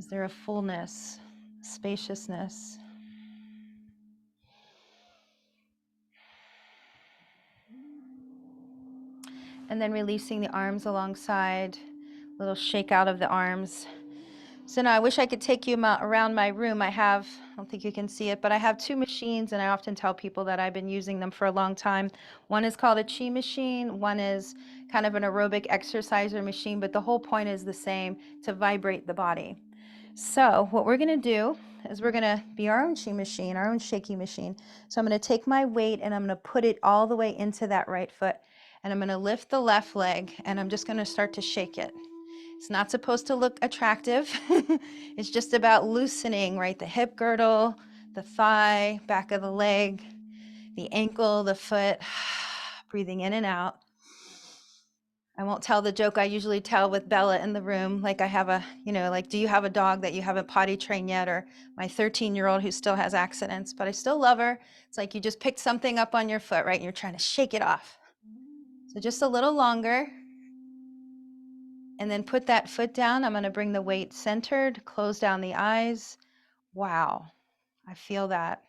Is there a fullness, spaciousness? And then releasing the arms alongside, little shake out of the arms. So now I wish I could take you around my room. I don't think you can see it, but I have two machines, and I often tell people that I've been using them for a long time. One is called a chi machine. One is kind of an aerobic exerciser machine, but the whole point is the same, to vibrate the body. So what we're gonna do is we're gonna be our own chi machine, our own shaky machine. So I'm gonna take my weight and I'm gonna put it all the way into that right foot. And I'm gonna lift the left leg and I'm just gonna start to shake it. It's not supposed to look attractive. It's just about loosening, right? The hip girdle, the thigh, back of the leg, the ankle, the foot, breathing in and out. I won't tell the joke I usually tell with Bella in the room, like I have do you have a dog that you haven't potty trained yet? Or my 13-year-old who still has accidents, but I still love her. It's like you just picked something up on your foot, right? And you're trying to shake it off. So just a little longer. And then put that foot down. I'm going to bring the weight centered, close down the eyes. Wow, I feel that.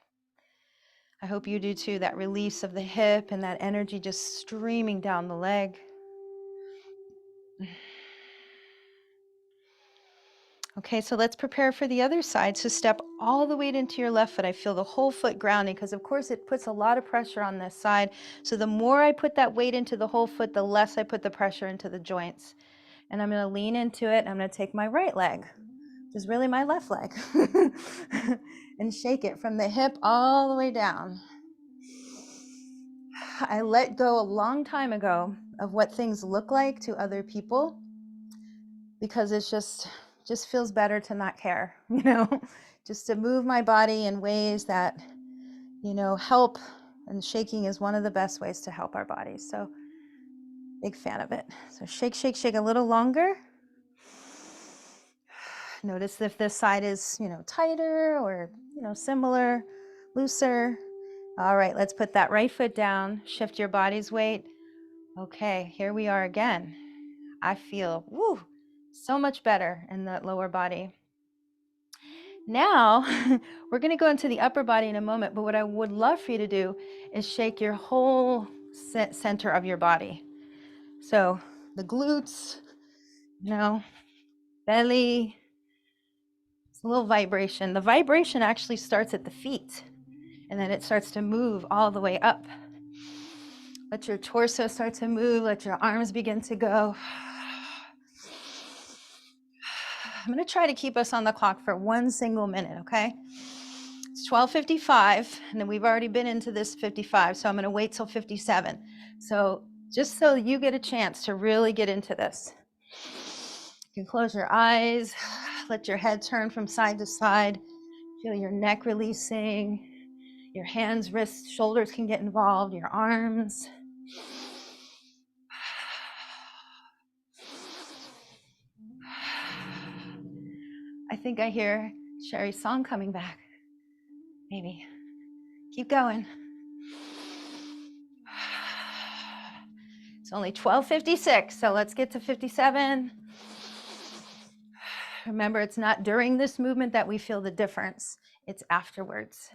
I hope you do too, that release of the hip and that energy just streaming down the leg. Okay, so let's prepare for the other side. So step all the weight into your left foot. I feel the whole foot grounding because of course it puts a lot of pressure on this side. So the more I put that weight into the whole foot, the less I put the pressure into the joints. And I'm going to lean into it. I'm going to take my right leg, which is really my left leg, and shake it from the hip all the way down. I let go a long time ago of what things look like to other people because it's just feels better to not care, just to move my body in ways that, help. And shaking is one of the best ways to help our bodies. So Big fan of it. So shake, shake, shake a little longer. Notice if this side is, tighter or, similar, looser. All right, let's put that right foot down, shift your body's weight. Okay, here we are again. I feel, so much better in that lower body. Now, we're gonna go into the upper body in a moment, but what I would love for you to do is shake your whole center of your body. So the glutes, belly, it's a little vibration. The vibration actually starts at the feet, and then it starts to move all the way up. Let your torso start to move, let your arms begin to go. I'm gonna try to keep us on the clock for 1 single minute, okay? It's 12:55, and then we've already been into this 55, so I'm gonna wait till 57. So just so you get a chance to really get into this. You can close your eyes, let your head turn from side to side, feel your neck releasing, your hands, wrists, shoulders can get involved, your arms. I think I hear Sherry's song coming back. Maybe. Keep going. It's only 12:56, so let's get to 57. Remember, it's not during this movement that we feel the difference. It's afterwards.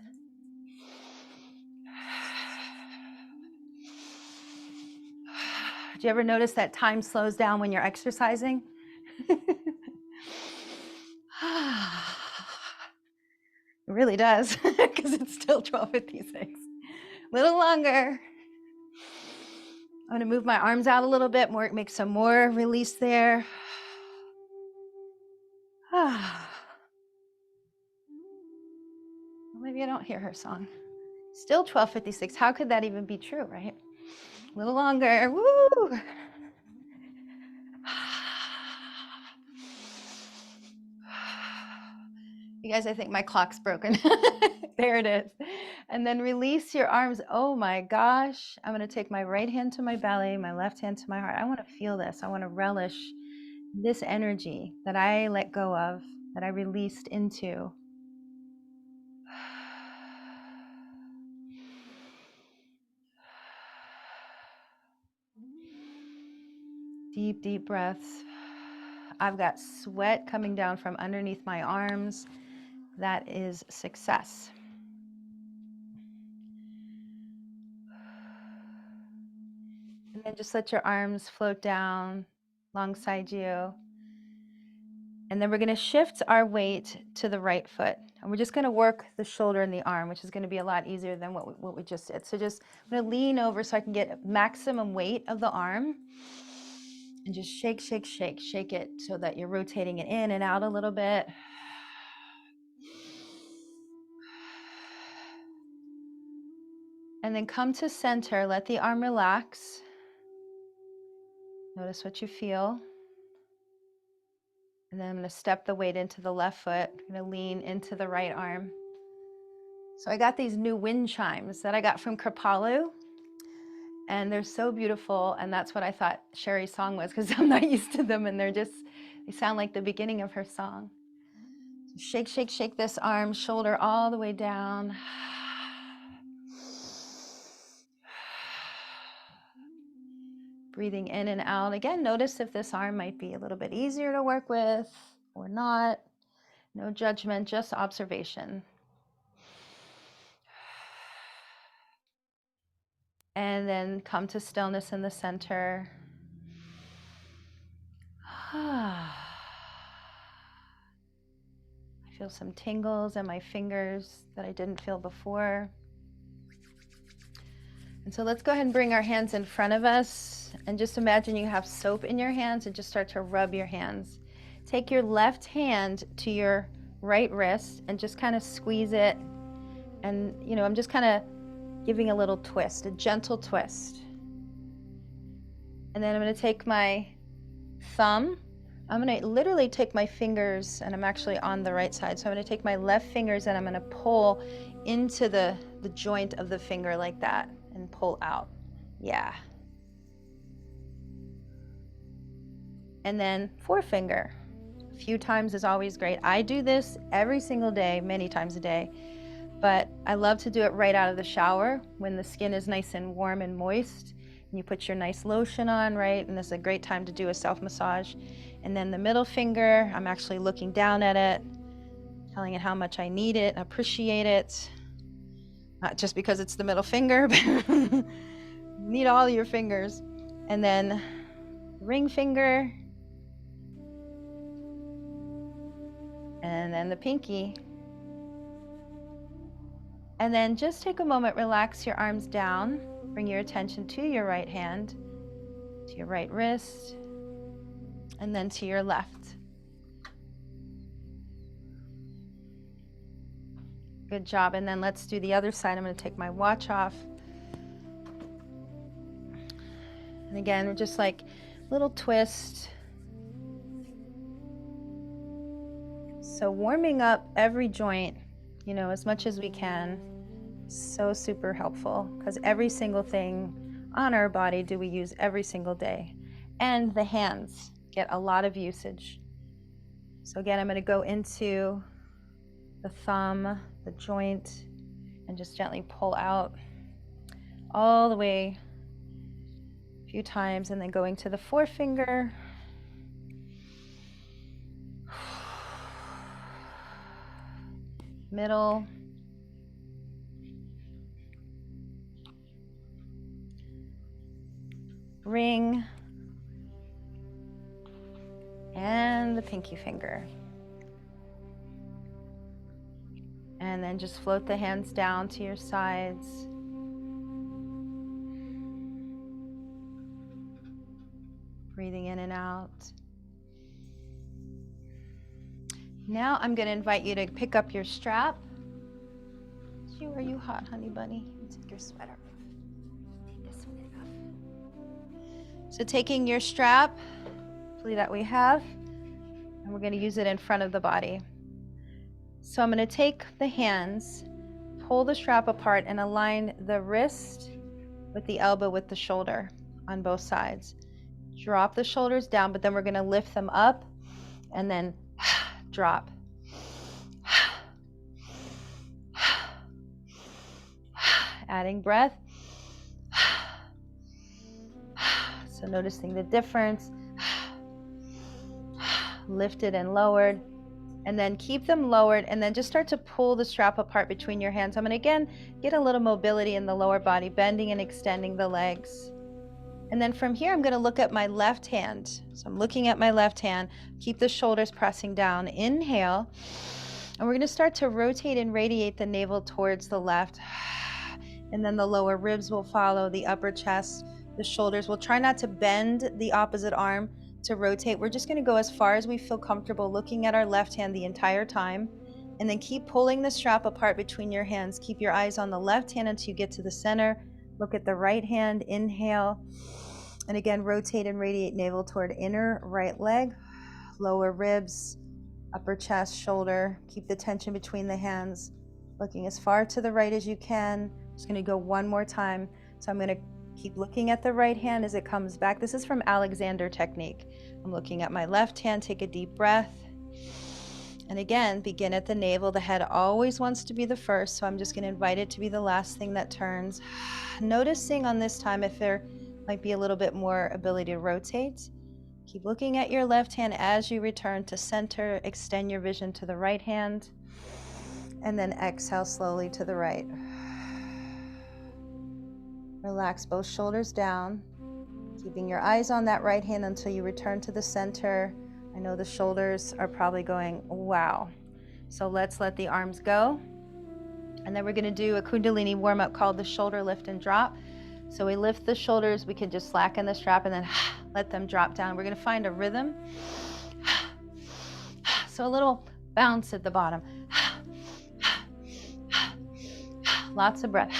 Do you ever notice that time slows down when you're exercising? It really does, because it's still 12:56. A little longer. I'm going to move my arms out a little bit more, make some more release there. Maybe I don't hear her song. Still 12:56. How could that even be true, right? A little longer. Woo! You guys, I think my clock's broken. There it is. And then release your arms. Oh my gosh. I'm going to take my right hand to my belly, my left hand to my heart. I want to feel this. I want to relish this energy that I let go of, that I released into. Deep, deep breaths. I've got sweat coming down from underneath my arms. That is success. And then just let your arms float down alongside you. And then we're going to shift our weight to the right foot. And we're just going to work the shoulder and the arm, which is going to be a lot easier than what we just did. So just, I'm going to lean over so I can get maximum weight of the arm. And just shake, shake, shake, shake it so that you're rotating it in and out a little bit. And then come to center, let the arm relax. Notice what you feel. And then I'm going to step the weight into the left foot. I'm going to lean into the right arm. So I got these new wind chimes that I got from Kripalu. And they're so beautiful. And that's what I thought Sherry's song was, because I'm not used to them. And they sound like the beginning of her song. So shake, shake, shake this arm, shoulder all the way down. Breathing in and out. Again, notice if this arm might be a little bit easier to work with or not. No judgment, just observation. And then come to stillness in the center. I feel some tingles in my fingers that I didn't feel before. And so let's go ahead and bring our hands in front of us and just imagine you have soap in your hands and just start to rub your hands. Take your left hand to your right wrist and just kind of squeeze it. And, I'm just kind of giving a little twist, a gentle twist. And then I'm going to take my thumb. I'm going to literally take my fingers, and I'm actually on the right side. So I'm going to take my left fingers and I'm going to pull into the joint of the finger like that and pull out. Yeah. and then forefinger. A few times is always great. I do this every single day, many times a day, but I love to do it right out of the shower when the skin is nice and warm and moist. And you put your nice lotion on, right? And this is a great time to do a self massage. And then the middle finger, I'm actually looking down at it, telling it how much I need it, appreciate it. Not just because it's the middle finger, but need all your fingers. And then ring finger. And then the pinky. And then just take a moment, relax your arms down, bring your attention to your right hand, to your right wrist, and then to your left. Good job. And then let's do the other side. I'm going to take my watch off. And again, just like little twist. So warming up every joint, you know, as much as we can, so super helpful, because every single thing on our body do we use every single day. And the hands get a lot of usage. So again, I'm going to go into the thumb, the joint, and just gently pull out all the way a few times, and then going to the forefinger. Middle. Ring. And the pinky finger. And then just float the hands down to your sides. Breathing in and out. Now I'm going to invite you to pick up your strap. Are you hot, honey bunny? Take your sweater off. Take the sweater off. So taking your strap, hopefully that we have, and we're going to use it in front of the body. So I'm going to take the hands, pull the strap apart, and align the wrist with the elbow with the shoulder on both sides. Drop the shoulders down, but then we're going to lift them up and then drop. Adding breath. So noticing the difference. Lifted and lowered. And then keep them lowered, and then just start to pull the strap apart between your hands. I'm going to again get a little mobility in the lower body, bending and extending the legs. And then from here, I'm going to look at my left hand. So I'm looking at my left hand. Keep the shoulders pressing down. Inhale. And we're going to start to rotate and radiate the navel towards the left. And then the lower ribs will follow, the upper chest, the shoulders. We'll try not to bend the opposite arm to rotate. We're just going to go as far as we feel comfortable, looking at our left hand the entire time. And then keep pulling the strap apart between your hands. Keep your eyes on the left hand until you get to the center. Look at the right hand. Inhale. And again, rotate and radiate navel toward inner right leg, lower ribs, upper chest, shoulder. Keep the tension between the hands, looking as far to the right as you can. Just going to go one more time. So I'm going to keep looking at the right hand as it comes back. This is from Alexander Technique. I'm looking at my left hand. Take a deep breath. And again, begin at the navel. The head always wants to be the first, so I'm just going to invite it to be the last thing that turns. Noticing on this time if there might be a little bit more ability to rotate. Keep looking at your left hand as you return to center. Extend your vision to the right hand. And then exhale slowly to the right. Relax both shoulders down. Keeping your eyes on that right hand until you return to the center. I know the shoulders are probably going, wow. So let's let the arms go. And then we're going to do a Kundalini warm-up called the shoulder lift and drop. So we lift the shoulders, we can just slacken the strap and then let them drop down. We're going to find a rhythm. So a little bounce at the bottom. Lots of breath.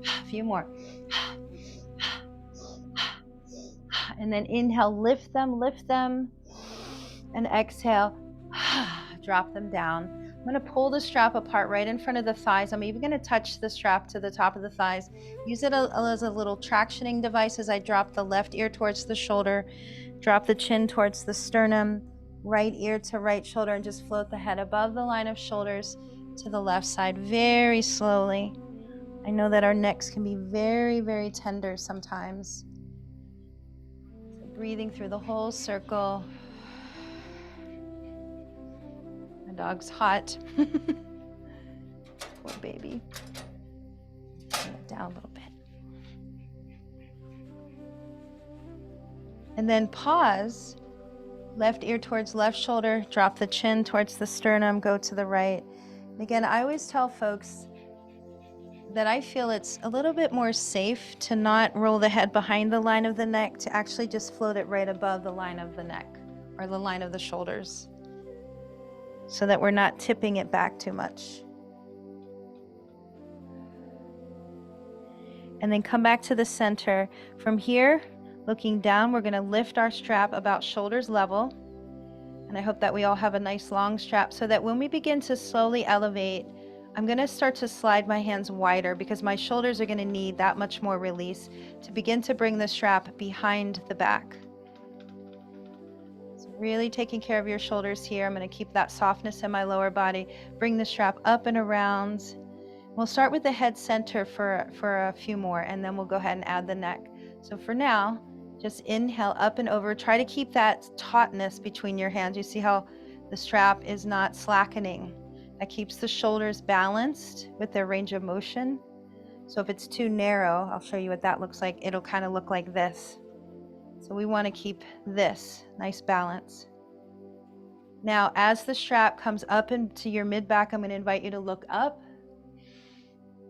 A few more. And then inhale, lift them, and exhale, drop them down. I'm going to pull the strap apart right in front of the thighs. I'm even going to touch the strap to the top of the thighs. Use it as a little tractioning device as I drop the left ear towards the shoulder, drop the chin towards the sternum, right ear to right shoulder, and just float the head above the line of shoulders to the left side very slowly. I know that our necks can be very, very tender sometimes. So breathing through the whole circle. My dog's hot. Poor baby. Bring it down a little bit. And then pause. Left ear towards left shoulder. Drop the chin towards the sternum. Go to the right. And again, I always tell folks that I feel it's a little bit more safe to not roll the head behind the line of the neck, to actually just float it right above the line of the neck or the line of the shoulders, so that we're not tipping it back too much. And then come back to the center. From here, looking down, we're going to lift our strap about shoulders level. And I hope that we all have a nice long strap, so that when we begin to slowly elevate, I'm going to start to slide my hands wider, because my shoulders are going to need that much more release to begin to bring the strap behind the back. So really taking care of your shoulders here. I'm going to keep that softness in my lower body. Bring the strap up and around. We'll start with the head center for a few more, and then we'll go ahead and add the neck. So for now, just inhale up and over. Try to keep that tautness between your hands. You see how the strap is not slackening. That keeps the shoulders balanced with their range of motion. So if it's too narrow, I'll show you what that looks like. It'll kind of look like this. So we want to keep this nice balance. Now, as the strap comes up into your mid back, I'm going to invite you to look up.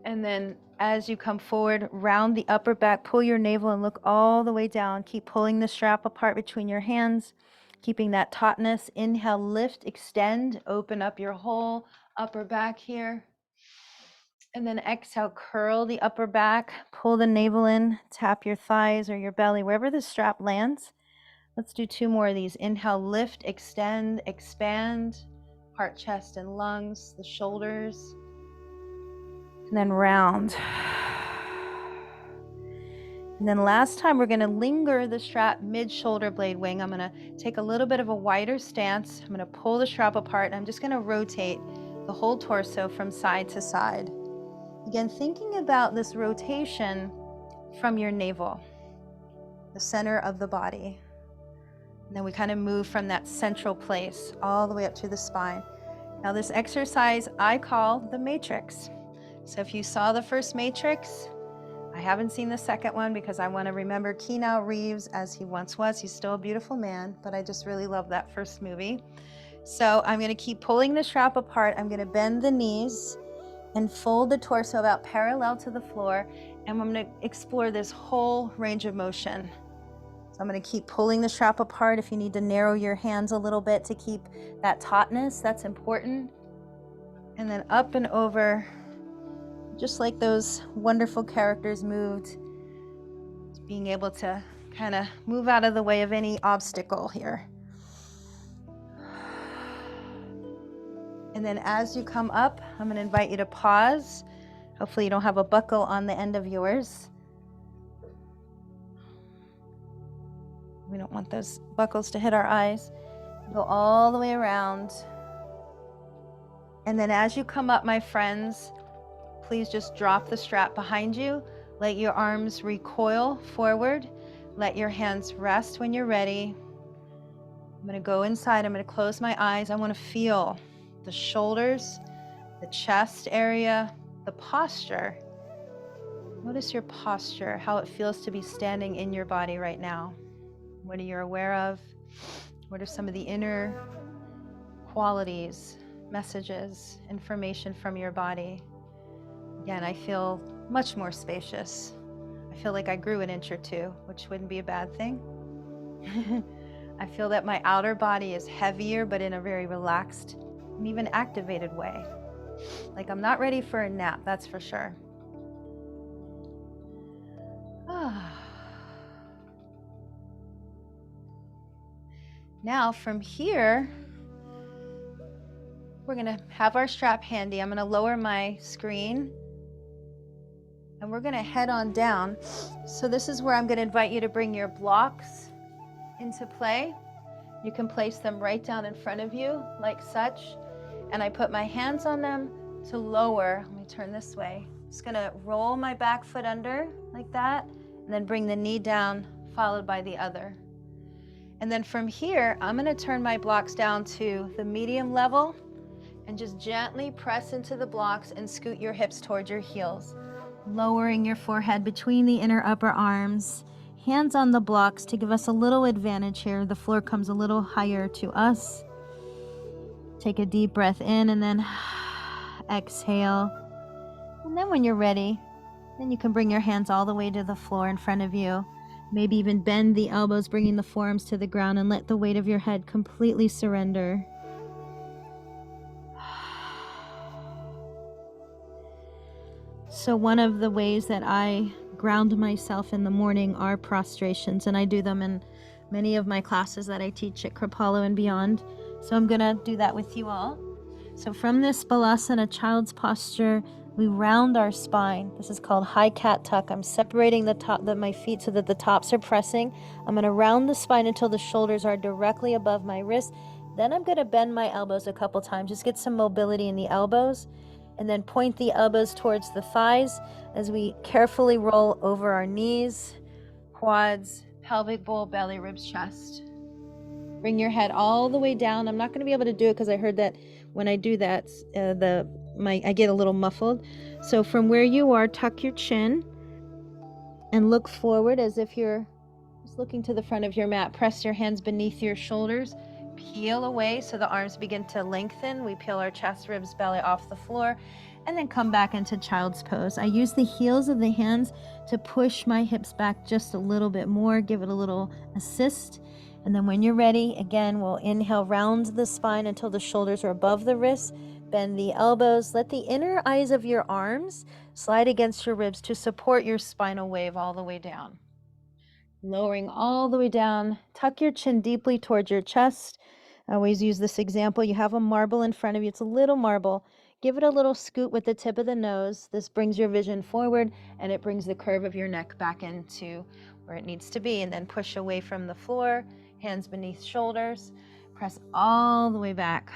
And then as you come forward, round the upper back, pull your navel and look all the way down. Keep pulling the strap apart between your hands, keeping that tautness. Inhale, lift, extend, open up your whole upper back here. And then exhale, curl the upper back, pull the navel in, tap your thighs or your belly, wherever the strap lands. Let's do 2 more of these. Inhale, lift, extend, expand, heart, chest, and lungs, the shoulders. And then round. And then last time, we're going to linger the strap mid-shoulder blade wing. I'm going to take a little bit of a wider stance. I'm going to pull the strap apart, and I'm just going to rotate the whole torso from side to side. Again, thinking about this rotation from your navel, the center of the body. And then we kind of move from that central place all the way up to the spine. Now this exercise I call the matrix. So if you saw the first Matrix, I haven't seen the second one because I want to remember Keanu Reeves as he once was. He's still a beautiful man, but I just really love that first movie. So I'm going to keep pulling the strap apart. I'm going to bend the knees and fold the torso about parallel to the floor. And I'm going to explore this whole range of motion. So I'm going to keep pulling the strap apart. If you need to narrow your hands a little bit to keep that tautness, that's important. And then up and over, just like those wonderful characters moved, being able to kind of move out of the way of any obstacle here. And then as you come up, I'm going to invite you to pause. Hopefully you don't have a buckle on the end of yours. We don't want those buckles to hit our eyes. Go all the way around. And then as you come up, my friends, please just drop the strap behind you. Let your arms recoil forward. Let your hands rest when you're ready. I'm going to go inside. I'm going to close my eyes. I want to feel the shoulders, the chest area, the posture. Notice your posture, how it feels to be standing in your body right now. What are you aware of? What are some of the inner qualities, messages, information from your body? Again, I feel much more spacious. I feel like I grew an inch or 2, which wouldn't be a bad thing. I feel that my outer body is heavier, but in a very relaxed and even activated way. Like I'm not ready for a nap, that's for sure. Now from here, we're we're gonna have our strap handy. I'm gonna lower my screen and we're gonna head on down. So this is where I'm gonna invite you to bring your blocks into play. You can place them right down in front of you like such. And I put my hands on them to lower. Let me turn this way. Just gonna roll my back foot under like that, and then bring the knee down, followed by the other. And then from here, I'm gonna turn my blocks down to the medium level and just gently press into the blocks and scoot your hips towards your heels. Lowering your forehead between the inner upper arms, hands on the blocks to give us a little advantage here. The floor comes a little higher to us. Take a deep breath in and then exhale. And then when you're ready, then you can bring your hands all the way to the floor in front of you. Maybe even bend the elbows, bringing the forearms to the ground, and let the weight of your head completely surrender. So one of the ways that I ground myself in the morning are prostrations, and I do them in many of my classes that I teach at Kripalu and beyond. So I'm gonna do that with you all. So from this Balasana, child's posture, we round our spine. This is called high cat tuck. I'm separating my feet so that the tops are pressing. I'm gonna round the spine until the shoulders are directly above my wrist. Then I'm gonna bend my elbows a couple times, just get some mobility in the elbows, and then point the elbows towards the thighs as we carefully roll over our knees, quads, pelvic bowl, belly, ribs, chest. Bring your head all the way down. I'm not going to be able to do it because I heard that when I do that, I get a little muffled. So from where you are, tuck your chin and look forward as if you're just looking to the front of your mat. Press your hands beneath your shoulders. Peel away so the arms begin to lengthen. We peel our chest, ribs, belly off the floor, and then come back into child's pose. I use the heels of the hands to push my hips back just a little bit more, give it a little assist. And then when you're ready, again, we'll inhale, round the spine until the shoulders are above the wrists. Bend the elbows. Let the inner eyes of your arms slide against your ribs to support your spinal wave all the way down. Lowering all the way down. Tuck your chin deeply towards your chest. I always use this example. You have a marble in front of you. It's a little marble. Give it a little scoot with the tip of the nose. This brings your vision forward, and it brings the curve of your neck back into where it needs to be. And then push away from the floor, hands beneath shoulders. Press all the way back.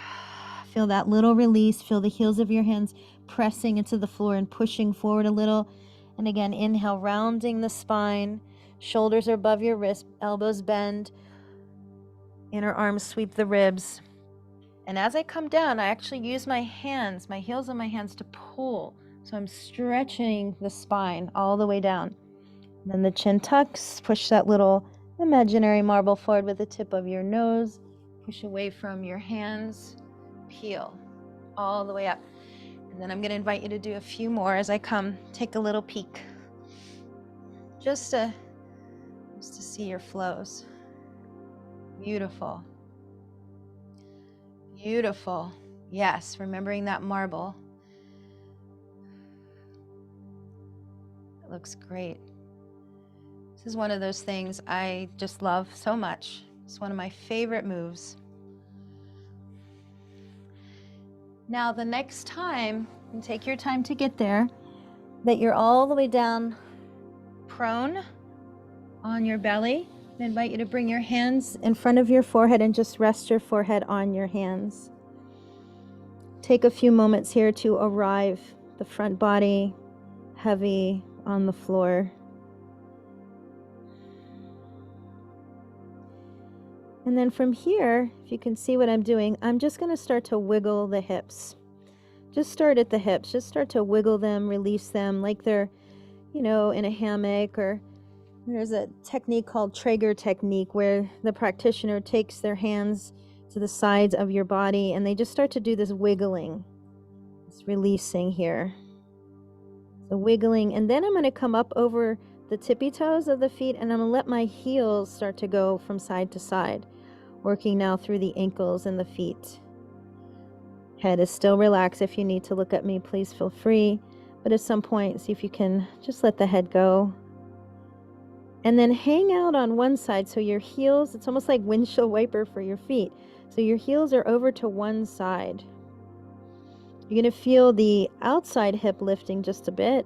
Feel that little release. Feel the heels of your hands pressing into the floor and pushing forward a little. And again, inhale, rounding the spine. Shoulders are above your wrist, elbows bend. Inner arms sweep the ribs. And as I come down, I actually use my hands, my heels of my hands to pull. So I'm stretching the spine all the way down. And then the chin tucks. Push that little imaginary marble forward with the tip of your nose. Push away from your hands. Peel all the way up. And then I'm going to invite you to do a few more as I come. Take a little peek. Just to see your flows. Beautiful. Beautiful. Yes, remembering that marble. It looks great. This is one of those things I just love so much. It's one of my favorite moves. Now, the next time, and take your time to get there, that you're all the way down prone on your belly. I invite you to bring your hands in front of your forehead and just rest your forehead on your hands. Take a few moments here to arrive, the front body heavy on the floor. And then from here, if you can see what I'm doing, I'm just going to start to wiggle the hips. Just start at the hips. Just start to wiggle them, release them like they're, in a hammock. Or there's a technique called Traeger technique where the practitioner takes their hands to the sides of your body and they just start to do this wiggling, this releasing here. The wiggling. And then I'm going to come up over the tippy toes of the feet and I'm going to let my heels start to go from side to side, working now through the ankles and the feet. Head is still relaxed. If you need to look at me, please feel free. But at some point, see if you can just let the head go. And then hang out on one side so your heels, it's almost like windshield wiper for your feet. So your heels are over to one side. You're going to feel the outside hip lifting just a bit.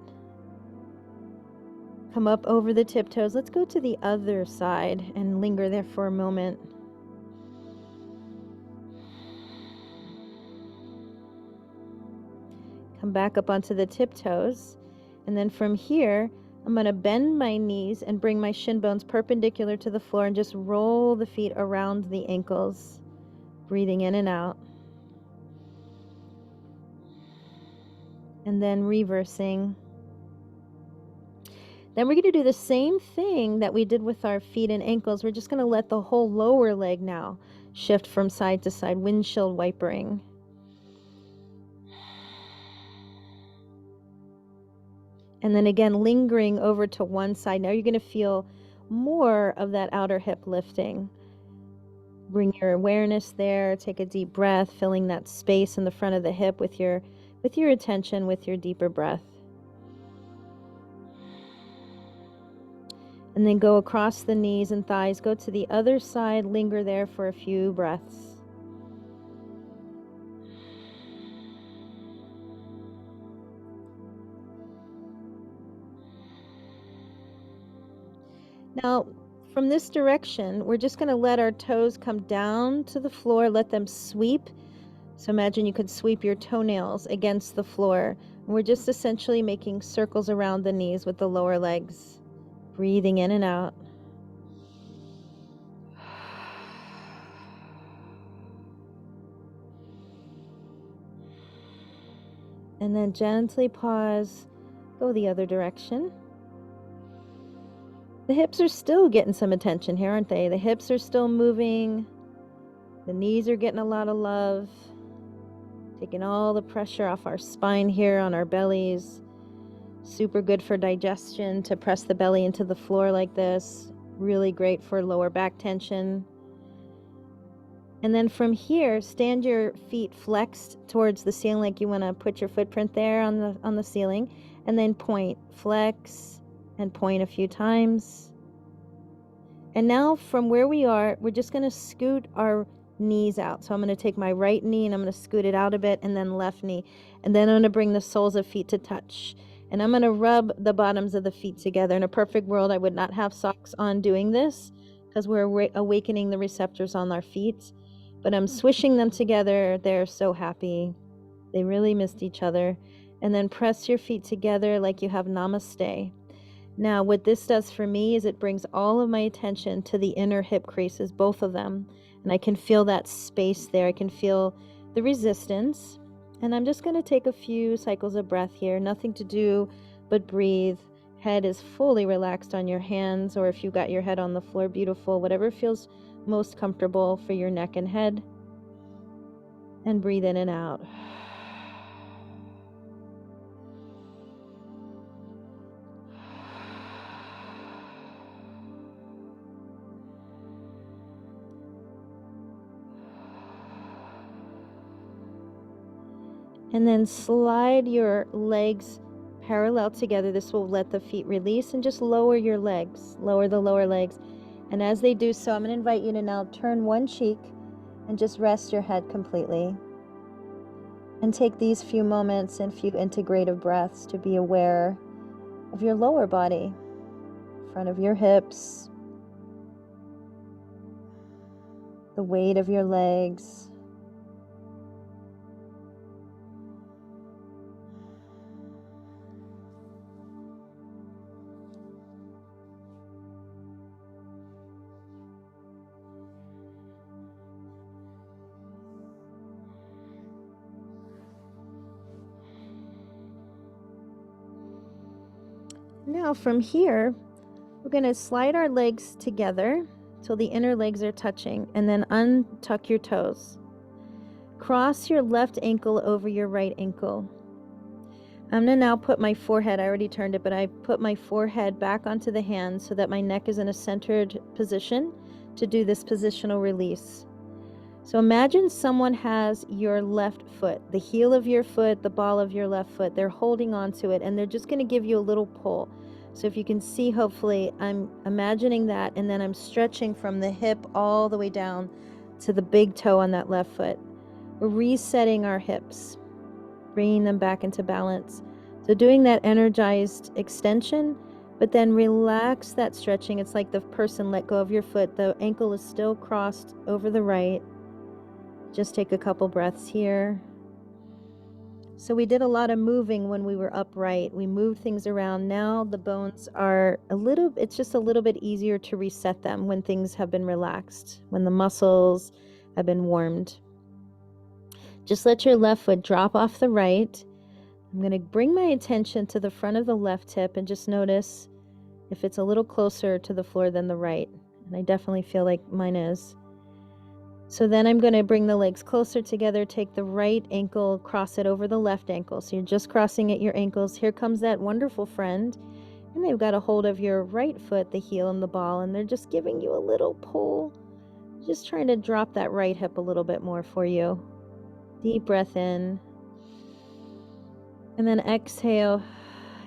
Come up over the tiptoes. Let's go to the other side and linger there for a moment. Come back up onto the tiptoes. And then from here, I'm going to bend my knees and bring my shin bones perpendicular to the floor and just roll the feet around the ankles, breathing in and out. And then reversing. Then we're going to do the same thing that we did with our feet and ankles. We're just going to let the whole lower leg now shift from side to side, windshield wipering. And then again, lingering over to one side. Now you're going to feel more of that outer hip lifting. Bring your awareness there. Take a deep breath, filling that space in the front of the hip with your attention, with your deeper breath. And then go across the knees and thighs. Go to the other side. Linger there for a few breaths. Now, from this direction, we're just going to let our toes come down to the floor. Let them sweep. So imagine you could sweep your toenails against the floor. And we're just essentially making circles around the knees with the lower legs. Breathing in and out. And then gently pause, go the other direction. The hips are still getting some attention here, aren't they? The hips are still moving. The knees are getting a lot of love. Taking all the pressure off our spine here on our bellies. Super good for digestion to press the belly into the floor like this. Really great for lower back tension. And then from here, stand your feet flexed towards the ceiling like you want to put your footprint there on the ceiling. And then point, flex, and point a few times. And now from where we are, we're just going to scoot our knees out. So I'm going to take my right knee and I'm going to scoot it out a bit, and then left knee. And then I'm going to bring the soles of feet to touch. And I'm going to rub the bottoms of the feet together. In a perfect world, I would not have socks on doing this because we're awakening the receptors on our feet. But I'm swishing them together. They're so happy. They really missed each other. And then press your feet together like you have namaste. Now, what this does for me is it brings all of my attention to the inner hip creases, both of them. And I can feel that space there. I can feel the resistance. And I'm just going to take a few cycles of breath here. Nothing to do but breathe. Head is fully relaxed on your hands, or if you've got your head on the floor, beautiful. Whatever feels most comfortable for your neck and head. And breathe in and out. And then slide your legs parallel together. This will let the feet release, and just lower your legs. Lower the lower legs. And as they do so, I'm going to invite you to now turn one cheek and just rest your head completely. And take these few moments and few integrative breaths to be aware of your lower body, front of your hips, the weight of your legs. Now from here, we're going to slide our legs together till the inner legs are touching, and then untuck your toes. Cross your left ankle over your right ankle. I'm going to now put my forehead, I already turned it, but I put my forehead back onto the hands so that my neck is in a centered position to do this positional release. So imagine someone has your left foot, the heel of your foot, the ball of your left foot. They're holding onto it, and they're just going to give you a little pull. So if you can see, hopefully, I'm imagining that, and then I'm stretching from the hip all the way down to the big toe on that left foot. We're resetting our hips. bringing them back into balance. So doing that energized extension, but then relax that stretching. It's like the person let go of your foot. The ankle is still crossed over the right. Just take a couple breaths here. So we did a lot of moving when we were upright. We moved things around. Now the bones are it's just a little bit easier to reset them when things have been relaxed, when the muscles have been warmed. Just let your left foot drop off the right. I'm going to bring my attention to the front of the left hip and just notice if it's a little closer to the floor than the right. And I definitely feel like mine is. So then I'm going to bring the legs closer together, take the right ankle, cross it over the left ankle. So you're just crossing at your ankles. Here comes that wonderful friend. And they've got a hold of your right foot, the heel and the ball, and they're just giving you a little pull. Just trying to drop that right hip a little bit more for you. Deep breath in. And then exhale,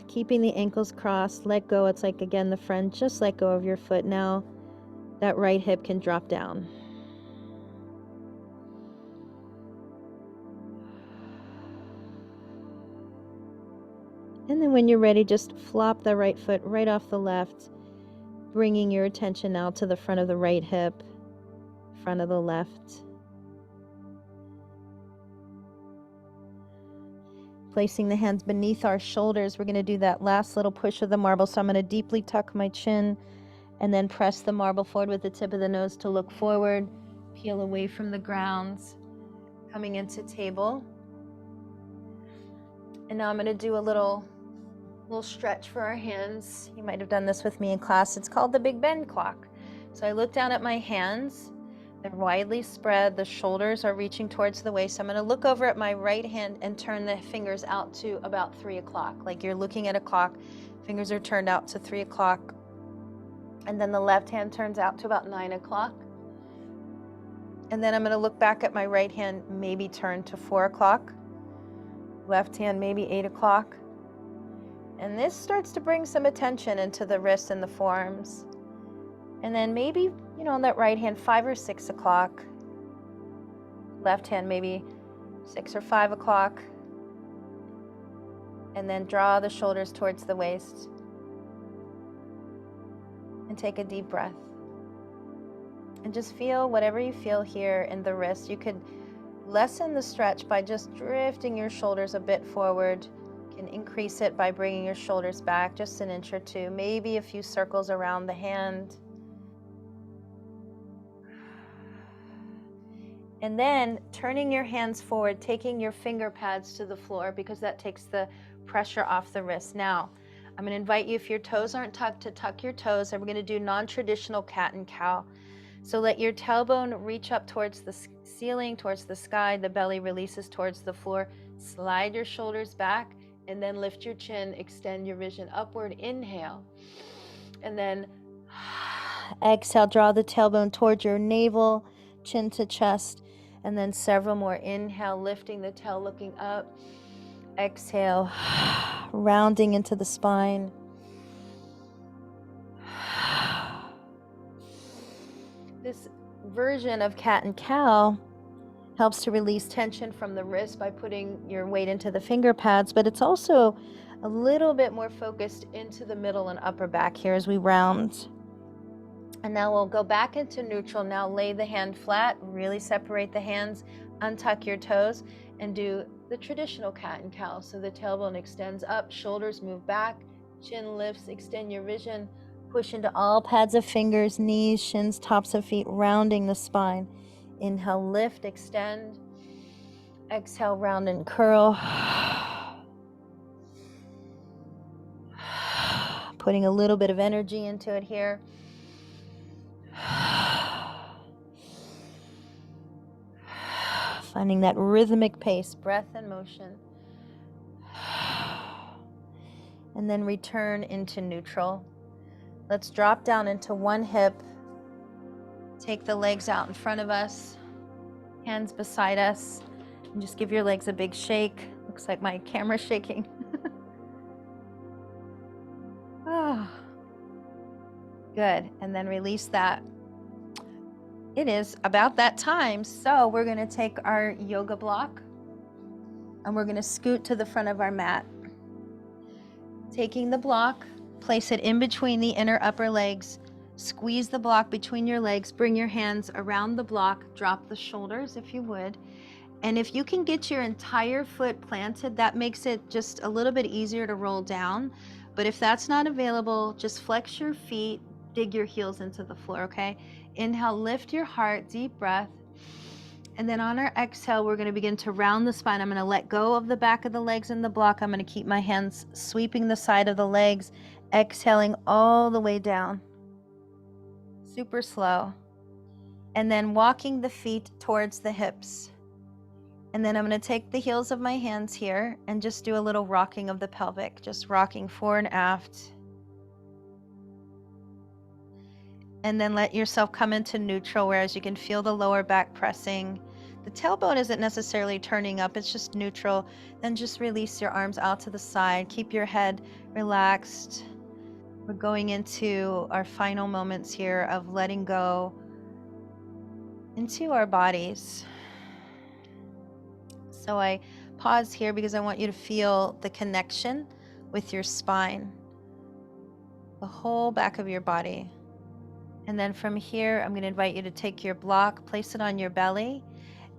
keeping the ankles crossed. Let go. It's like, again, the friend, just let go of your foot. Now that right hip can drop down. And then when you're ready, just flop the right foot right off the left, bringing your attention now to the front of the right hip, front of the left. Placing the hands beneath our shoulders, we're going to do that last little push of the marble. So I'm going to deeply tuck my chin and then press the marble forward with the tip of the nose to look forward, peel away from the grounds, coming into table. And now I'm going to do a little stretch for our hands. You might have done this with me in class. It's called the Big Bend clock. So I look down at my hands. They're widely spread. The shoulders are reaching towards the waist. I'm going to look over at my right hand and turn the fingers out to about 3 o'clock. Like you're looking at a clock. Fingers are turned out to 3 o'clock. And then the left hand turns out to about 9 o'clock. And then I'm going to look back at my right hand, maybe turn to 4 o'clock. Left hand, maybe 8 o'clock. And this starts to bring some attention into the wrists and the forearms. And then maybe, on that right hand, 5 or 6 o'clock. Left hand, maybe 6 or 5 o'clock. And then draw the shoulders towards the waist. And take a deep breath. And just feel whatever you feel here in the wrist. You could lessen the stretch by just drifting your shoulders a bit forward. You can increase it by bringing your shoulders back just an inch or two, maybe a few circles around the hand. And then turning your hands forward, taking your finger pads to the floor because that takes the pressure off the wrist. Now, I'm going to invite you, if your toes aren't tucked, to tuck your toes, and we're going to do non-traditional cat and cow. So let your tailbone reach up towards the ceiling, towards the sky. The belly releases towards the floor. Slide your shoulders back and then lift your chin. Extend your vision upward. Inhale. And then exhale. Draw the tailbone towards your navel, chin to chest. And then several more. Inhale, lifting the tail, looking up. Exhale, rounding into the spine. This version of cat and cow helps to release tension from the wrist by putting your weight into the finger pads, but it's also a little bit more focused into the middle and upper back here as we round. And now we'll go back into neutral. Now lay the hand flat, really separate the hands, untuck your toes, and do the traditional cat and cow. So the tailbone extends up, shoulders move back, chin lifts, extend your vision. Push into all pads of fingers, knees, shins, tops of feet, rounding the spine. Inhale, lift, extend. Exhale, round and curl. Putting a little bit of energy into it here. Finding that rhythmic pace, breath and motion. And then return into neutral. Let's drop down into one hip. Take the legs out in front of us, hands beside us, and just give your legs a big shake. Looks like my camera's shaking. Good, and then release that. It is about that time, so we're gonna take our yoga block And we're going to scoot to the front of our mat. Taking the block, place it in between the inner upper legs. Squeeze the block between your legs. Bring your hands around the block. Drop the shoulders if you would. And if you can get your entire foot planted, that makes it just a little bit easier to roll down. But if that's not available, just flex your feet, dig your heels into the floor, okay? Inhale, lift your heart, deep breath. And then on our exhale, we're going to begin to round the spine. I'm going to let go of the back of the legs in the block. I'm going to keep my hands sweeping the side of the legs, exhaling all the way down. Super slow. And then walking the feet towards the hips. And then I'm going to take the heels of my hands here and just do a little rocking of the pelvic, just rocking fore and aft. And then let yourself come into neutral, whereas you can feel the lower back pressing. The tailbone isn't necessarily turning up, it's just neutral. Then just release your arms out to the side. Keep your head relaxed. We're going into our final moments here of letting go into our bodies. So I pause here because I want you to feel the connection with your spine, the whole back of your body. And then from here, I'm going to invite you to take your block, place it on your belly,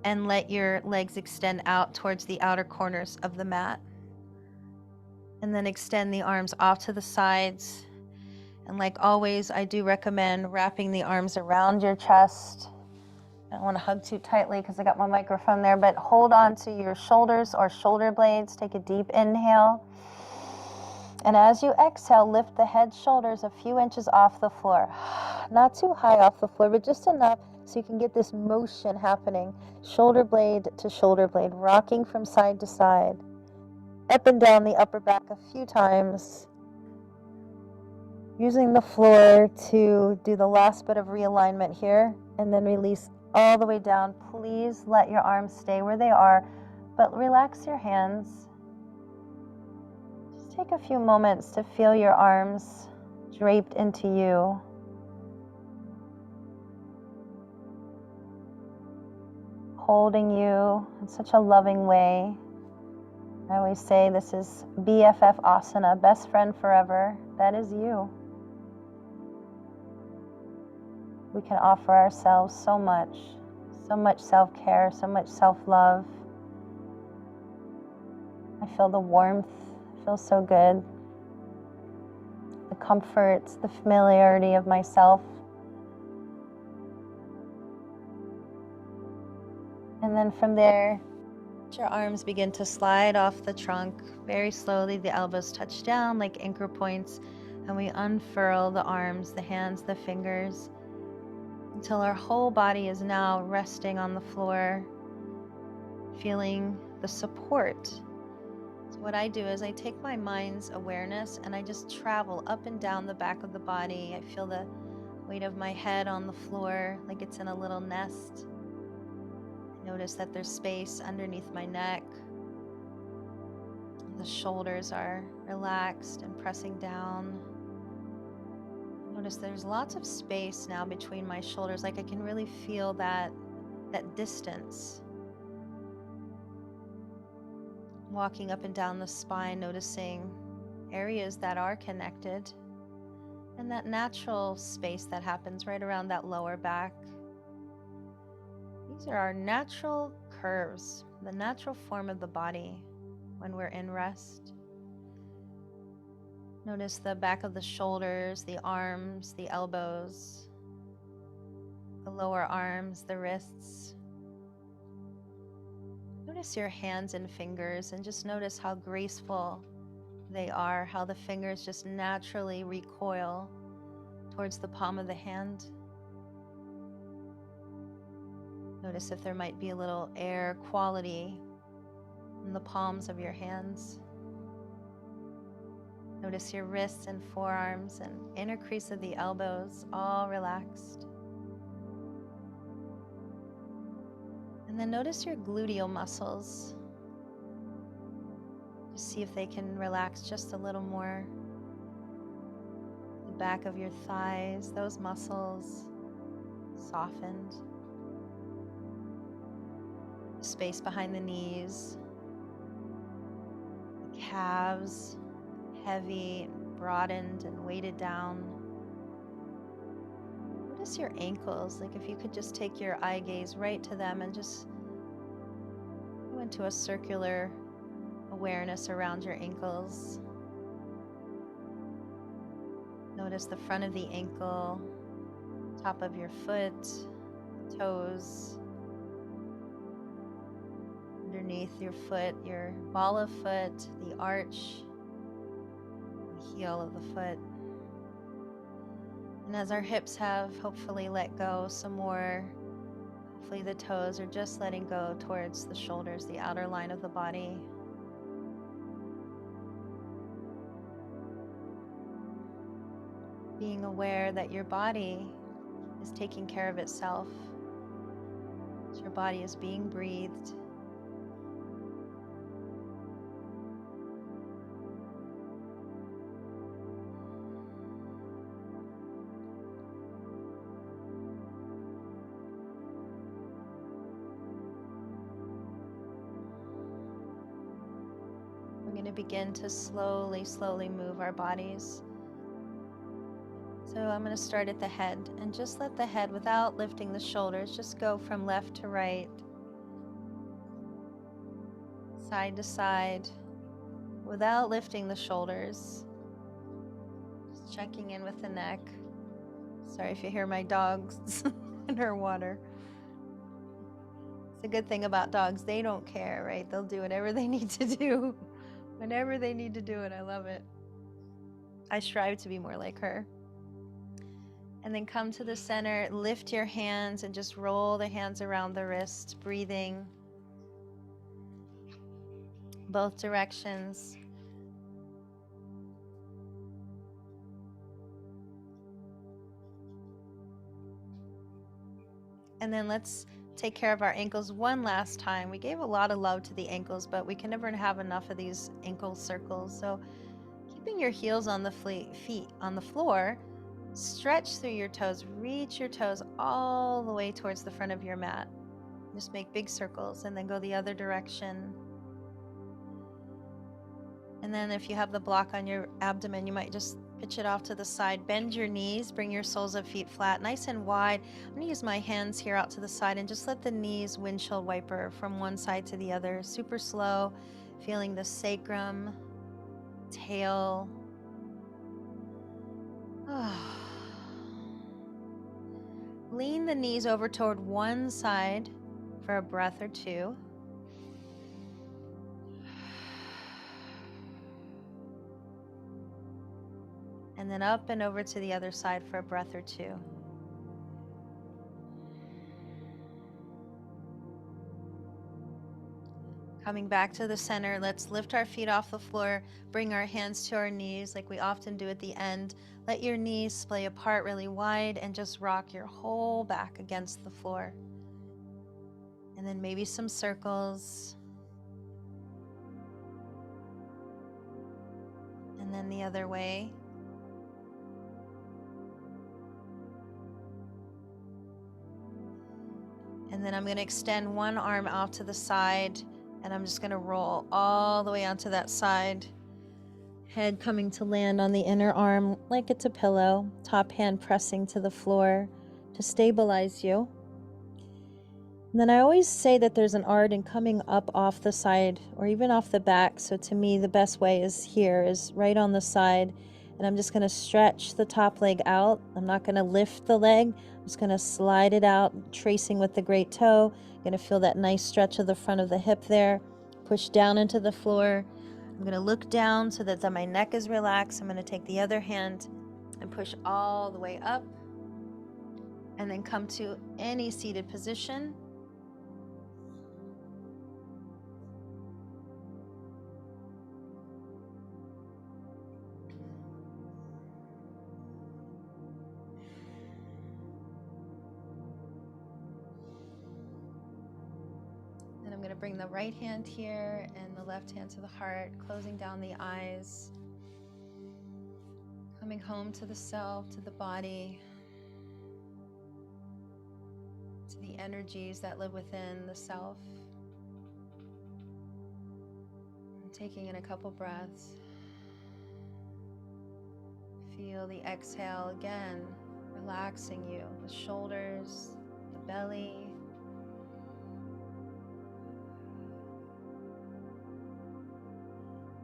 and let your legs extend out towards the outer corners of the mat. And then extend the arms off to the sides. And like always, I do recommend wrapping the arms around your chest. I don't want to hug too tightly because I got my microphone there, but hold on to your shoulders or shoulder blades. Take a deep inhale. And as you exhale, lift the head, shoulders a few inches off the floor. Not too high off the floor, but just enough so you can get this motion happening. Shoulder blade to shoulder blade, rocking from side to side. Up and down the upper back a few times. Using the floor to do the last bit of realignment here, and then release all the way down. Please let your arms stay where they are, but relax your hands. Just take a few moments to feel your arms draped into you. Holding you in such a loving way. I always say this is BFF Asana, best friend forever. That is you. We can offer ourselves so much self-care, so much self-love. I feel the warmth, it feels so good. The comfort, the familiarity of myself. And then from there, your arms begin to slide off the trunk. Very slowly, the elbows touch down like anchor points, and we unfurl the arms, the hands, the fingers, until our whole body is now resting on the floor, feeling the support. So what I do is I take my mind's awareness and I just travel up and down the back of the body. I feel the weight of my head on the floor like it's in a little nest. Notice that there's space underneath my neck. The shoulders are relaxed and pressing down. Notice there's lots of space now between my shoulders, like I can really feel that distance. Walking up and down the spine, noticing areas that are connected, and that natural space that happens right around that lower back. These are our natural curves, the natural form of the body when we're in rest. Notice the back of the shoulders, the arms, the elbows, the lower arms, the wrists. Notice your hands and fingers and just notice how graceful they are, how the fingers just naturally recoil towards the palm of the hand. Notice if there might be a little air quality in the palms of your hands. Notice your wrists and forearms and inner crease of the elbows, all relaxed. And then notice your gluteal muscles. Just see if they can relax just a little more. The back of your thighs, those muscles softened. The space behind the knees. calves, heavy, broadened, and weighted down. Notice your ankles, like if you could just take your eye gaze right to them and just go into a circular awareness around your ankles. Notice the front of the ankle, top of your foot, toes, underneath your foot, your ball of foot, the arch, the heel of the foot. And as our hips have hopefully let go some more, hopefully the toes are just letting go towards the shoulders, the outer line of the body. Being aware that your body is taking care of itself. Your body is being breathed. We're going to begin to slowly move our bodies. So I'm going to start at the head and just let the head, without lifting the shoulders, just go from left to right, side to side, without lifting the shoulders. Just checking in with the neck. Sorry if you hear my dogs and her water. It's a good thing about dogs. They don't care, right? They'll do whatever they need to do whenever they need to do it. I love it. I strive to be more like her. And then come to the center, lift your hands and just roll the hands around the wrist, breathing both directions. And then let's take care of our ankles one last time. We gave a lot of love to the ankles, but we can never have enough of these ankle circles. So keeping your heels on the feet on the floor, stretch through your toes, reach your toes all the way towards the front of your mat. Just make big circles and then go the other direction. And then if you have the block on your abdomen, you might just pitch it off to the side. Bend your knees, bring your soles of feet flat, nice and wide. I'm going to use my hands here out to the side and just let the knees windshield wiper from one side to the other. Super slow, feeling the sacrum, tail. Lean the knees over toward one side for a breath or two. And then up and over to the other side for a breath or two. Coming back to the center, let's lift our feet off the floor, bring our hands to our knees like we often do at the end. Let your knees splay apart really wide and just rock your whole back against the floor. And then maybe some circles. And then the other way. And then I'm going to extend one arm out to the side, and I'm just going to roll all the way onto that side. Head coming to land on the inner arm like it's a pillow, top hand pressing to the floor to stabilize you. And then I always say that there's an art in coming up off the side or even off the back. So to me, the best way is here, is right on the side. And I'm just going to stretch the top leg out. I'm not going to lift the leg. I'm just going to slide it out, tracing with the great toe. Going to feel that nice stretch of the front of the hip there. Push down into the floor. I'm going to look down so that my neck is relaxed. I'm going to take the other hand and push all the way up. And then come to any seated position. I'm going to bring the right hand here and the left hand to the heart, closing down the eyes, coming home to the self, to the body, to the energies that live within the self, Taking in a couple breaths. Feel the exhale again, relaxing you, the shoulders, the belly.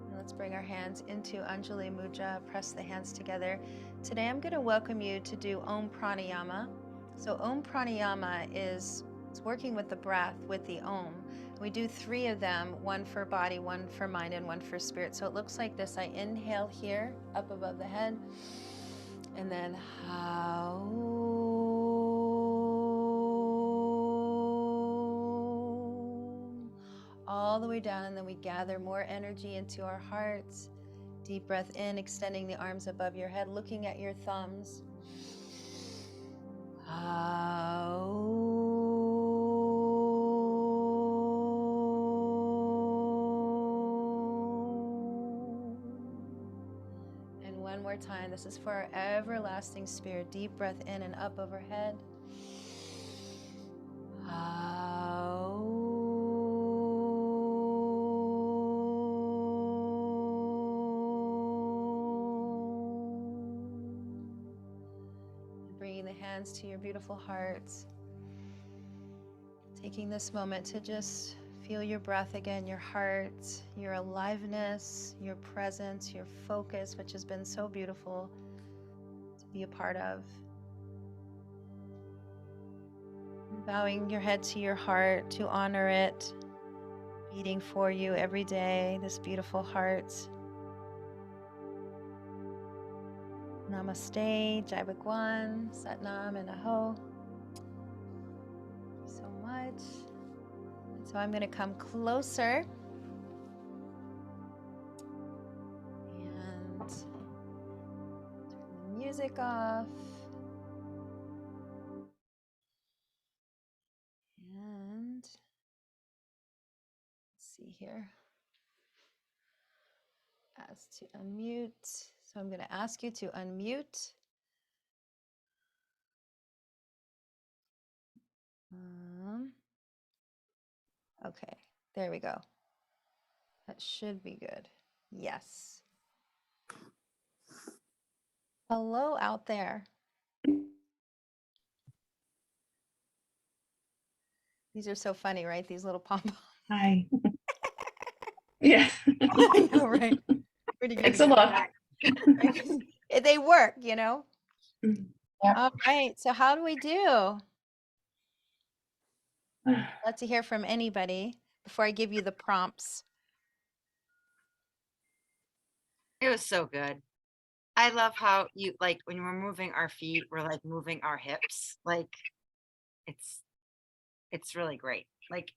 And let's bring our hands into Anjali Mudra, press the hands together. Today I'm going to welcome you to do Om Pranayama. So Om Pranayama is it's working with the breath, with the Om. We do 3 of them, 1 for body, 1 for mind, and 1 for spirit. So it looks like this. I inhale here, up above the head, and then all the way down, and then we gather more energy into our hearts. Deep breath in, extending the arms above your head, looking at your thumbs. And one more time. This is for our everlasting spirit. Deep breath in and up overhead. Bringing the hands to your beautiful hearts. Taking this moment to just feel your breath again, your heart, your aliveness, your presence, your focus, which has been so beautiful to be a part of. Bowing your head to your heart to honor it, beating for you every day, this beautiful heart. Namaste, Jai Bhagwan, Satnam, and Aho. Thank you so much. And so I'm going to come closer and turn the music off. And let's see here. Ask to unmute. So I'm going to ask you to unmute. Okay, there we go. That should be good. Yes. Hello out there. These are so funny, right? These little pom-poms. Hi. Yeah. I know, right? Pretty good. It's a look. They work, you know? Mhm. All right, so how do we do? Love to hear from anybody before I give you the prompts. It was so good. I love how you like when we're moving our feet, we're like moving our hips. Like it's really great. Like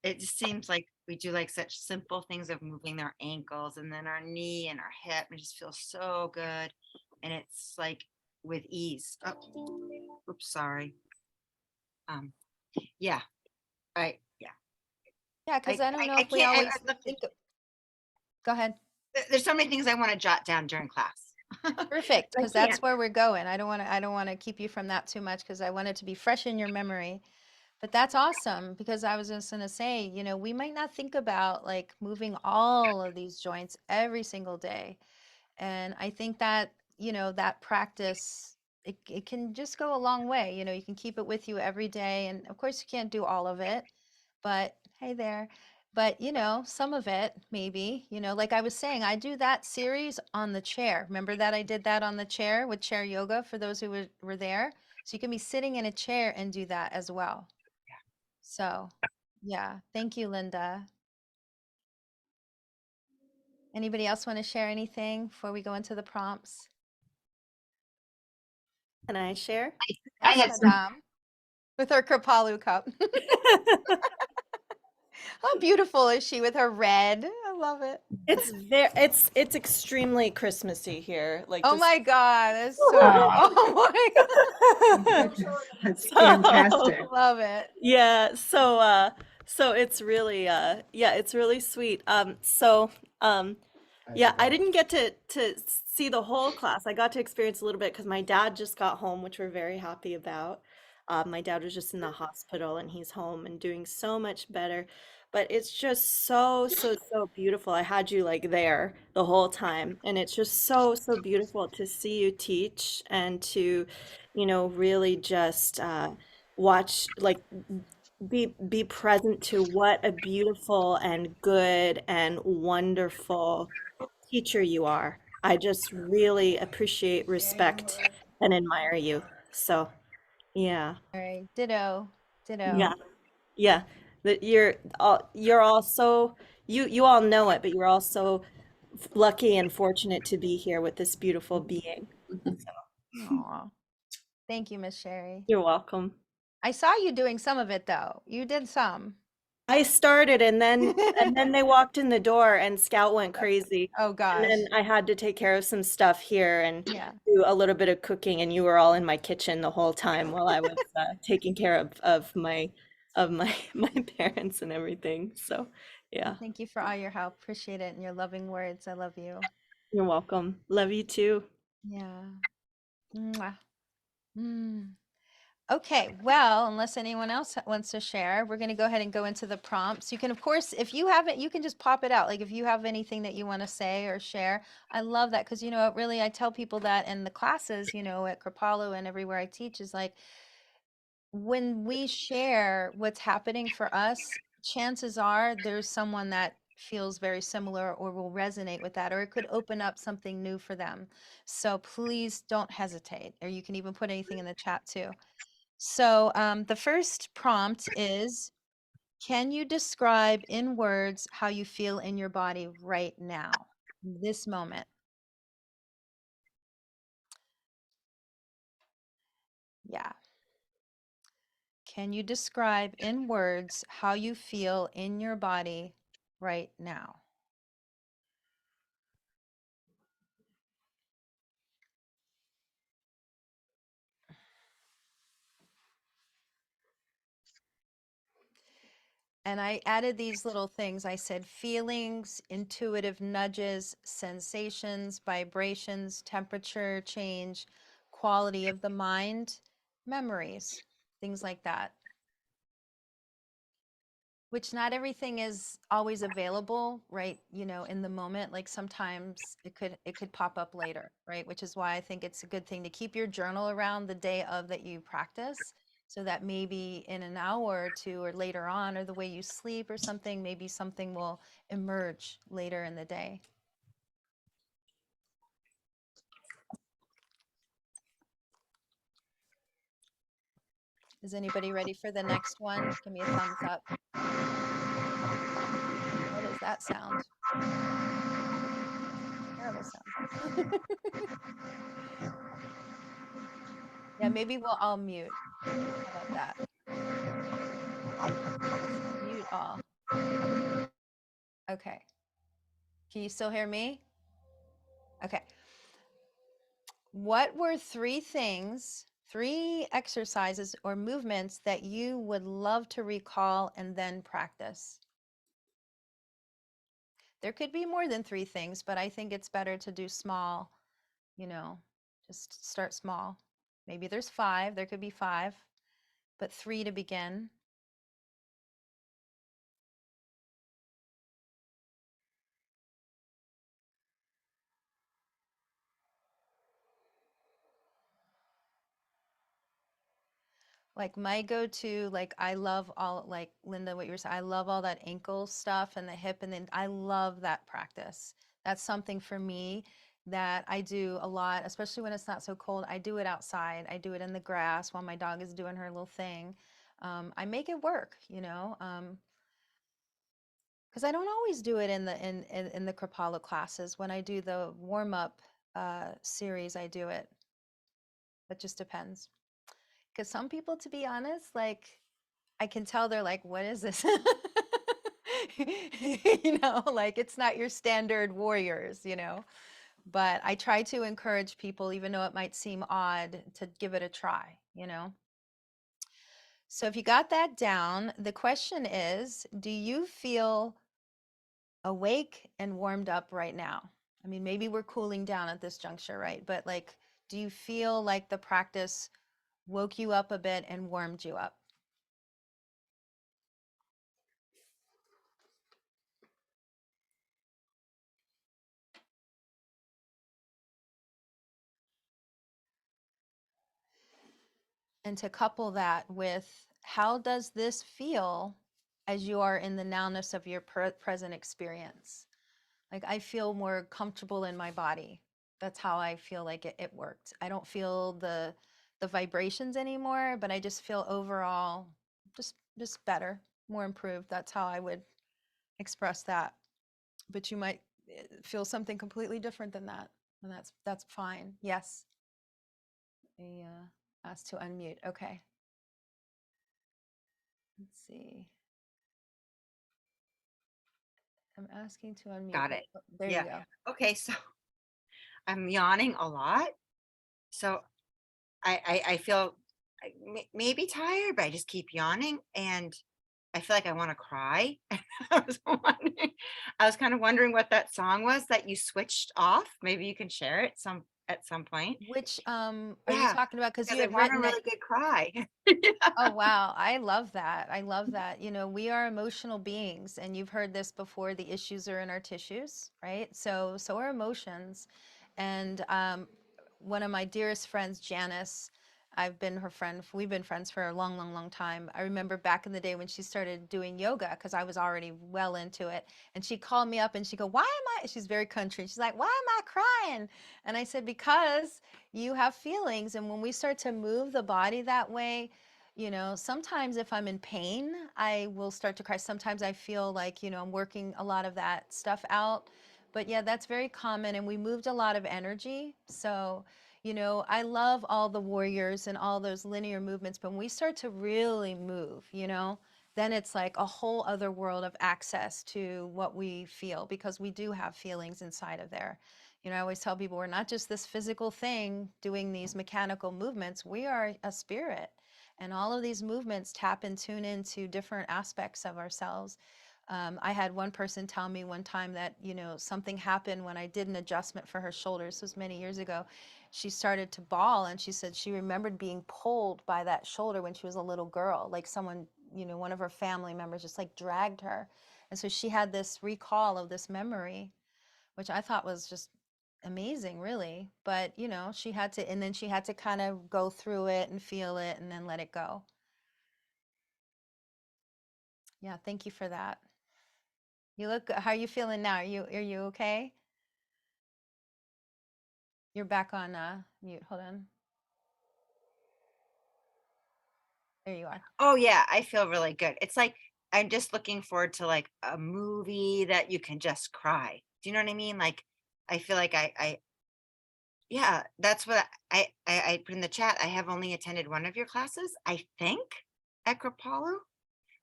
it just seems like we do like such simple things of moving our ankles and then our knee and our hip. It just feels so good. And it's like with ease. Oh, oops, sorry. Yeah. Right. Yeah. Yeah, because I don't know if we can't- always I'd love to- think of... Go ahead. There's so many things I want to jot down during class. Perfect, I because that's can't. where we're going. I don't want to keep you from that too much because I want it to be fresh in your memory. But that's awesome because I was just going to say, you know, we might not think about like moving all of these joints every single day. And I think that, you know, that practice, it can just go a long way. You know, you can keep it with you every day. And of course, you can't do all of it, but hey there. But, you know, some of it maybe, you know, like I was saying, I do that series on the chair. Remember that I did that on the chair with chair yoga for those who were there? So you can be sitting in a chair and do that as well. So, yeah, thank you, Linda. Anybody else want to share anything before we go into the prompts? Can I share? I Yes, had some- Madame, with her Kripalu cup. How beautiful is she with her red? I love it. It's extremely Christmassy here. Like Oh just- my God, that's so, Aw. oh my God, That's So- fantastic. love it. Yeah, so it's really it's really sweet. Yeah, I didn't get to see the whole class. I got to experience a little bit because my dad just got home, which we're very happy about. My dad was just in the hospital and he's home and doing so much better. but it's just so beautiful. I had you like there the whole time, and it's just so beautiful to see you teach and to, really just watch like be present to what a beautiful and good and wonderful teacher you are. I just really appreciate, respect, and admire you. So, yeah. All right. Ditto. Yeah. Ditto. Yeah. That you're all so you all know it, but you're all so lucky and fortunate to be here with this beautiful being. Aw. Thank you, Miss Sherry. You're welcome. I saw you doing some of it though. You did some. I started and then they walked in the door and Scout went crazy. Oh And gosh. then I had to take care of some stuff here and Yeah. do a little bit of cooking, and you were all in my kitchen the whole time while I was taking care of my my parents and everything. So, yeah, Thank you for all your help. Appreciate it and your loving words. I love you. you're welcome. Love you too. Yeah. Mwah. Mm. Okay, well, unless anyone else wants to share, we're going to go ahead and go into the prompts. You can, of course, if you haven't, you can just pop it out. Like if you have anything that you want to say or share, I love that because, it really, I tell people that in the classes, at Kripalu and everywhere I teach is like when we share what's happening for us, chances are there's someone that feels very similar or will resonate with that, or it could open up something new for them. So please don't hesitate, or you can even put anything in the chat too. So the first prompt is, can you describe in words how you feel in your body right now, this moment? Yeah. Can you describe in words how you feel in your body right now? And I added these little things. I said feelings, intuitive nudges, sensations, vibrations, temperature change, quality of the mind, memories, things like that. Which not everything is always available, right? In the moment, like sometimes it could pop up later, right? Which is why I think it's a good thing to keep your journal around the day of that you practice, so that maybe in an hour or two or later on, or the way you sleep or something, maybe something will emerge later in the day. Is anybody ready for the next one? Give me a thumbs up. What is that sound? Terrible sound. Yeah, maybe we'll all mute. How about that? Mute all. Okay. Can you still hear me? Okay. What were three things, three exercises or movements that you would love to recall and then practice? There could be more than three things, but I think it's better to do small, just start small. Maybe there's five, there could be five, but three to begin. Like my go-to, like I love all, like Linda, what you were saying, I love all that ankle stuff and the hip, and then I love that practice. That's something for me that I do a lot, especially when it's not so cold. I do it outside. I do it in the grass while my dog is doing her little thing. I make it work, because I don't always do it in the Kripalu classes. When I do the warm-up series, I do it. It just depends. Because some people, to be honest, like I can tell they're like, what is this? Like it's not your standard warriors. But I try to encourage people, even though it might seem odd, to give it a try. So if you got that down, the question is, do you feel awake and warmed up right now? I mean, maybe we're cooling down at this juncture, right? But like, do you feel like the practice woke you up a bit and warmed you up? and to couple that with how does this feel as you are in the nowness of your present experience. Like I feel more comfortable in my body. That's how I feel like it worked. I don't feel the vibrations anymore, but I just feel overall just better, more improved. That's how I would express that. But you might feel something completely different than that, and that's fine. Yes. I asked to unmute. Okay. Let's see. I'm asking to unmute. Got it. Oh, there you Yeah. go. Okay, so I'm yawning a lot. So I feel maybe tired, but I just keep yawning and I feel like I want to cry. I was kind of wondering what that song was that you switched off. Maybe you can share it at some point. Which are you Yeah, talking about? Because you because I had want a written it. really good cry. Oh, wow. I love that. I love that. You know, we are emotional beings, and you've heard this before. The issues are in our tissues, right? So are emotions. And one of my dearest friends, Janice, I've been her friend. We've been friends for a long, long, long time. I remember back in the day when she started doing yoga, because I was already well into it. And she called me up and she go, "Why am I?" She's very country. She's like, "Why am I crying?" And I said, "Because you have feelings, and when we start to move the body that way, you know, sometimes if I'm in pain, I will start to cry. Sometimes I feel like, you know, I'm working a lot of that stuff out. But yeah, that's very common. And we moved a lot of energy. So, you know, I love all the warriors and all those linear movements. But when we start to really move, you know, then it's like a whole other world of access to what we feel, because we do have feelings inside of there. You know, I always tell people we're not just this physical thing doing these mechanical movements, we are a spirit. And all of these movements tap and tune into different aspects of ourselves. I had one person tell me one time that, you know, something happened when I did an adjustment for her shoulders. This was many years ago. She started to bawl, and she said she remembered being pulled by that shoulder when she was a little girl, like someone, you know, one of her family members just like dragged her. And so she had this recall of this memory, which I thought was just amazing, really. But, you know, she had to, and then she had to kind of go through it and feel it and then let it go. Yeah, thank you for that. You look, how are you feeling now? Are you okay? You're back on mute. Hold on. There you are. Oh yeah, I feel really good. It's like I'm just looking forward to like a movie that you can just cry. Do you know what I mean? Like I feel like I yeah, that's what I put in the chat. I have only attended one of your classes, I think, at Kripalu,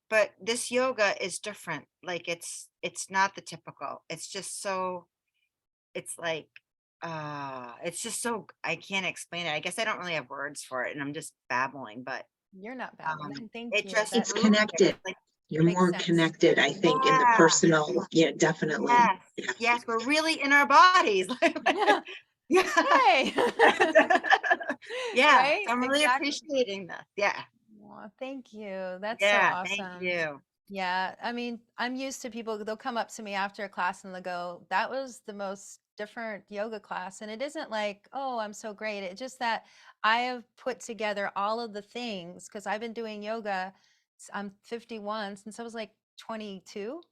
but this yoga is different. Like it's not the typical. It's just so it's like it's just so I can't explain it. I guess I don't really have words for it and I'm just babbling, but You're not um babbling. Thank it you. just That It's moves you. connected. Like You're makes more sense. connected, I think, in the yeah, personal. Yeah, definitely. yes, Yeah. yes, we're really in our bodies. Yeah. Yeah. Hey. Yeah, Right? so I'm really Exactly. appreciating this. Yeah, Aw, thank you. That's so yeah, thank awesome. you. Yeah, I mean, I'm used to people, they'll come up to me after a class and they'll go, "That was the most different yoga class." And it isn't like, "Oh, I'm so great." It's just that I have put together all of the things, because I've been doing yoga, I'm 51, since I was like 22,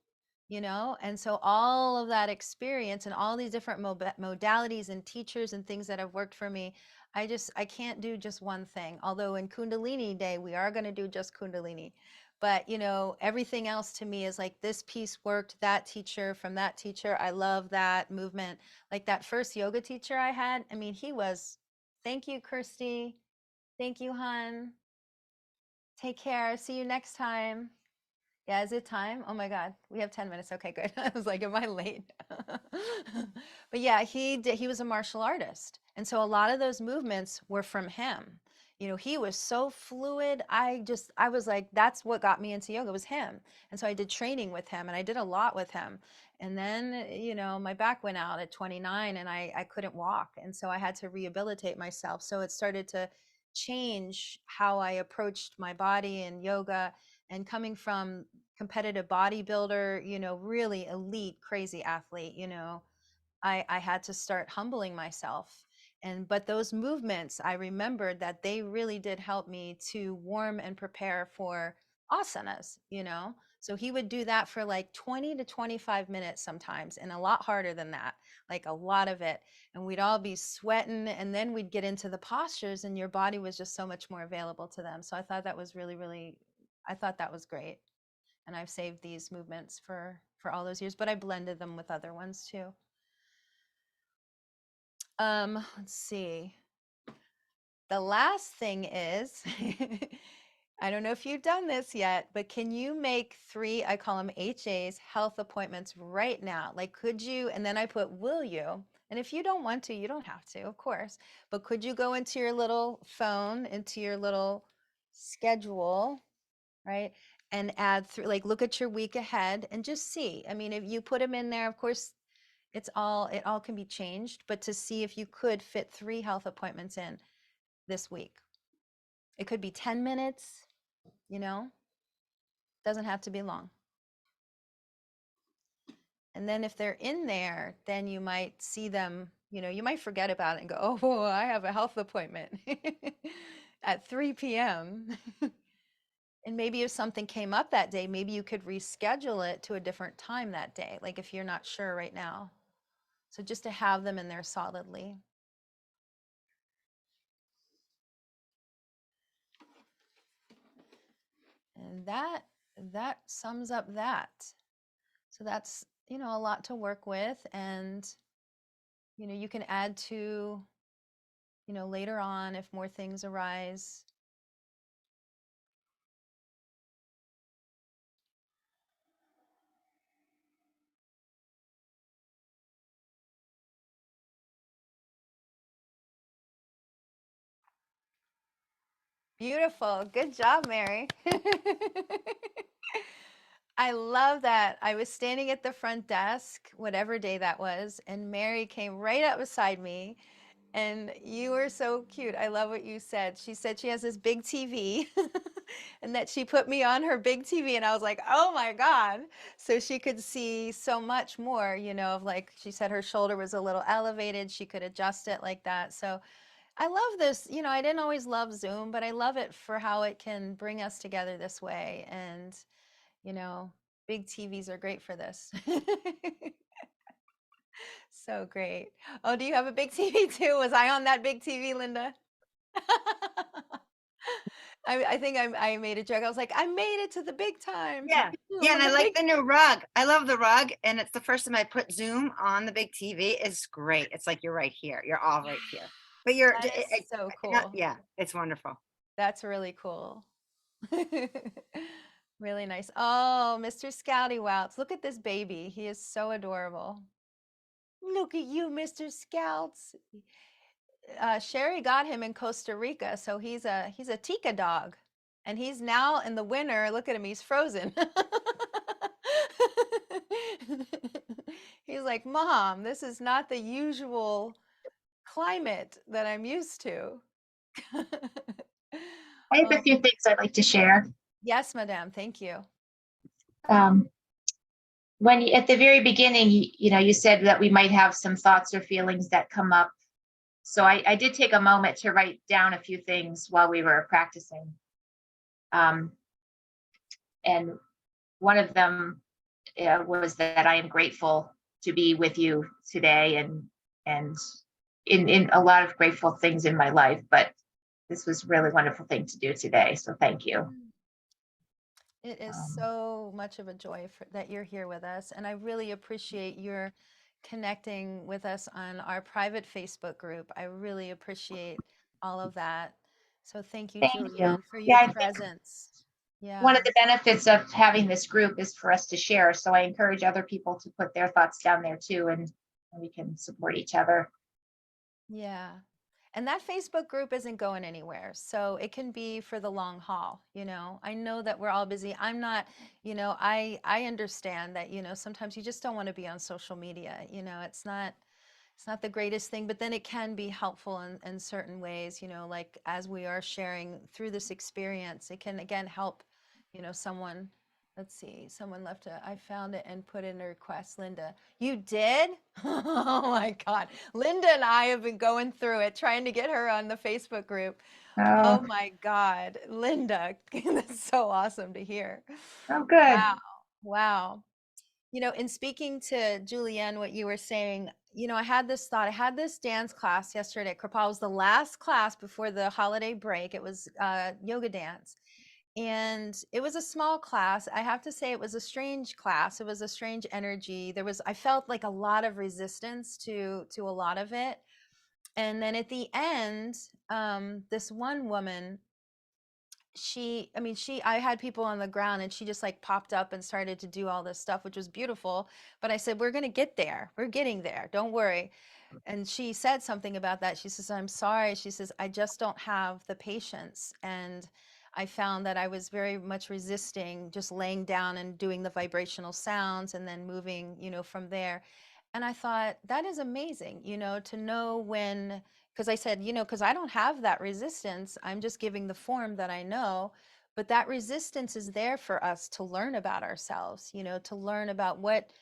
you know? And so all of that experience and all these different modalities and teachers and things that have worked for me, I can't do just one thing. Although in Kundalini Day, we are going to do just Kundalini. But, you know, everything else to me is like this piece worked, that teacher from that teacher. I love that movement. Like that first yoga teacher I had, I mean, he was, thank you, Kirsty. Thank you, hun. Take care. See you next time. Yeah, is it time? Oh my God, we have 10 minutes. Okay, good. I was like, am I late? But yeah, he was a martial artist. And so a lot of those movements were from him. You know, he was so fluid. I was like, that's what got me into yoga was him. And so I did training with him and I did a lot with him. And then, you know, my back went out at 29 and I couldn't walk. And so I had to rehabilitate myself. So it started to change how I approached my body and yoga, and coming from competitive bodybuilder, you know, really elite, crazy athlete, you know, I had to start humbling myself. but those movements, I remembered that they really did help me to warm and prepare for asanas, you know? So he would do that for like 20 to 25 minutes sometimes, and a lot harder than that, like a lot of it. And we'd all be sweating, and then we'd get into the postures, and your body was just so much more available to them. So I thought that was really, really, I thought that was great. And I've saved these movements for all those years, but I blended them with other ones too. Let's see. The last thing is, I don't know if you've done this yet, but can you make 3, I call them HAs, health appointments right now? Like, could you, and then I put, will you? And if you don't want to, you don't have to, of course, but could you go into your little phone, into your little schedule, right? And add through, like, look at your week ahead and just see. I mean, if you put them in there, of course, it all can be changed, but to see if you could fit 3 health appointments in this week. It could be 10 minutes, you know, doesn't have to be long. And then if they're in there, then you might see them, you know, you might forget about it and go, oh, I have a health appointment at 3 p.m. And maybe if something came up that day, maybe you could reschedule it to a different time that day, like if you're not sure right now. So just to have them in there solidly. And that sums up that. So that's, you know, a lot to work with, and you know, you can add to, you know, later on if more things arise. Beautiful. Good job, Mary. I love that. I was standing at the front desk, whatever day that was, and Mary came right up beside me. And you were so cute. I love what you said. She said she has this big TV and that she put me on her big TV. And I was like, oh my God. So she could see so much more, you know, of like, she said her shoulder was a little elevated. She could adjust it like that. So I love this. You know, I didn't always love Zoom, but I love it for how it can bring us together this way. And, you know, big TVs are great for this. So great. Oh, do you have a big TV too? Was I on that big TV, Linda? I think I made a joke. I was like, I made it to the big time. Yeah. Yeah, On and I the like big. the new rug. I love the rug, and it's the first time I put Zoom on the big TV. It's great. It's like you're right here. You're all right here. But you're That is so cool. yeah, it's wonderful. That's really cool. Really nice. Oh, Mr. Scouty Wouts. Look at this baby. He is so adorable. Look at you, Mr. Scouts. Sherry got him in Costa Rica, so he's a Tika dog, and he's now in the winter. Look at him, he's frozen. He's like, Mom, this is not the usual climate that I'm used to. I have a few things I'd like to share. Yes, Madame, thank you. At the very beginning, you know, you said that we might have some thoughts or feelings that come up. So I did take a moment to write down a few things while we were practicing. And one of them was that I am grateful to be with you today, and in a lot of grateful things in my life, but this was really a wonderful thing to do today. So thank you. It is so much of a joy that you're here with us, and I really appreciate your connecting with us on our private Facebook group. I really appreciate all of that. So thank you, Thank you. Julianne, for Yeah, I your think presence. Yeah. one of the benefits of having this group is for us to share. So I encourage other people to put their thoughts down there too, and we can support each other. Yeah. And that Facebook group isn't going anywhere. So it can be for the long haul, you know. I know that we're all busy. I'm not, you know, I understand that, you know, sometimes you just don't want to be on social media. You know, it's not the greatest thing, but then it can be helpful in certain ways, you know, like as we are sharing through this experience, it can again help, you know, someone Let's see. Someone left I found it and put in a request. Linda, you did? Oh my God. Linda and I have been going through it, trying to get her on the Facebook group. Oh Oh, my God. Linda, that's so awesome to hear. oh, good. Wow. Wow. In speaking to Julianne, what you were saying, I had this thought. I had this dance class yesterday at Kripalu. It was the last class before the holiday break. It was yoga dance. And it was a small class. I have to say it was a strange class. It was a strange energy. I felt like a lot of resistance to a lot of it. And then at the end, this one woman, I had people on the ground and she just like popped up and started to do all this stuff, which was beautiful. But I said, we're going to get there. We're getting there. Don't worry. And she said something about that. She says, I'm sorry. She says, I just don't have the patience. And I found that I was very much resisting just laying down and doing the vibrational sounds and then moving, from there. And I thought, that is amazing, to know when, because I said, because I don't have that resistance. I'm just giving the form that I know. But that resistance is there for us to learn about ourselves, to learn about what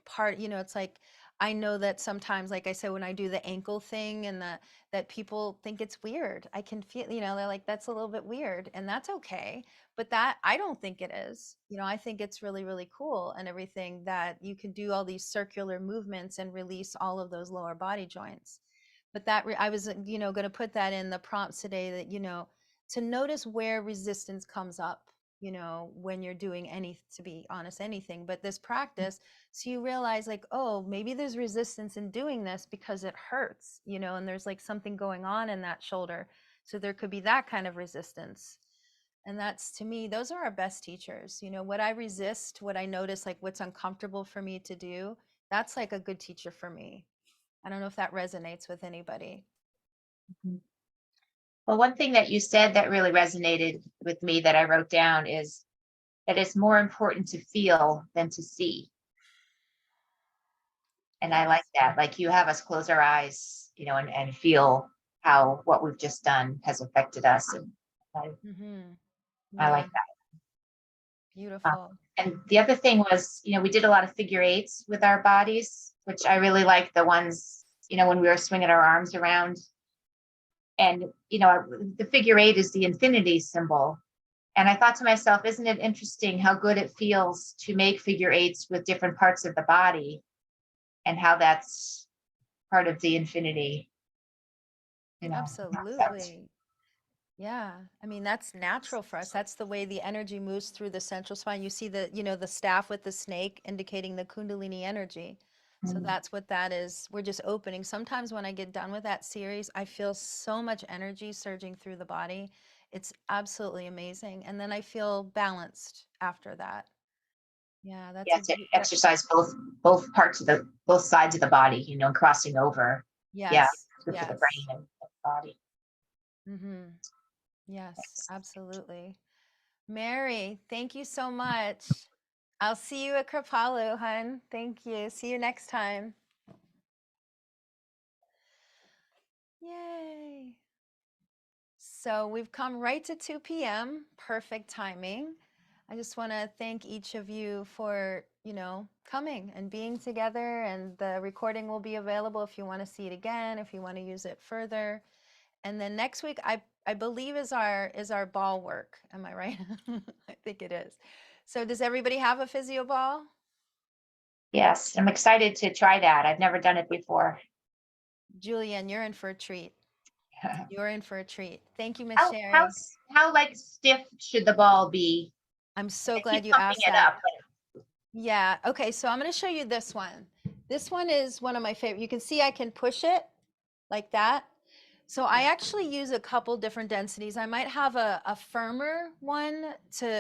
part, it's like, I know that sometimes, like I said, when I do the ankle thing and that people think it's weird. I can feel, they're like, that's a little bit weird, and that's okay. But that, I don't think it is. I think it's really, really cool and everything that you can do all these circular movements and release all of those lower body joints. But I was, going to put that in the prompts today that, to notice where resistance comes up, when you're doing to be honest, anything, but this practice. So you realize like, oh, maybe there's resistance in doing this because it hurts, and there's like something going on in that shoulder. So there could be that kind of resistance. And that's, to me, those are our best teachers. What I resist, what I notice, like what's uncomfortable for me to do, that's like a good teacher for me. I don't know if that resonates with anybody. Well, one thing that you said that really resonated with me that I wrote down is that it's more important to feel than to see. And I like that. Like you have us close our eyes, and feel how what we've just done has affected us. And I, I like Yeah, that. beautiful. And the other thing was, we did a lot of figure eights with our bodies, which I really like the ones, when we were swinging our arms around. And, the figure eight is the infinity symbol. And I thought to myself, isn't it interesting how good it feels to make figure eights with different parts of the body and how that's part of the infinity, concept. Absolutely. Yeah. I mean, that's natural for us. That's the way the energy moves through the central spine. You see the staff with the snake indicating the Kundalini energy. So Mm. that's what that is. We're just opening. Sometimes when I get done with that series, I feel so much energy surging through the body. It's absolutely amazing. And then I feel balanced after that. Yeah, You have to exercise both parts of both sides of the body, crossing over. Yeah, yes, good for the yes. brain and the body. Mm-hmm. Yes, absolutely. Mary, thank you so much. I'll see you at Kripalu, hun. Thank you. See you next time. Yay. So we've come right to 2 p.m. Perfect timing. I just want to thank each of you for, coming and being together. And the recording will be available if you want to see it again, if you want to use it further. And then next week, I believe is our ball work. Am I right? I think it is. So does everybody have a physio ball? Yes, I'm excited to try that. I've never done it before. Julianne, you're in for a treat. You're in for a treat. Thank you, Miss How Sherry. how like stiff should the ball be? I'm so I glad keep you pumping asked it that. up. Yeah. Okay. So I'm going to show you this one. This one is one of my favorite. You can see I can push it like that. So I actually use a couple different densities. I might have a firmer one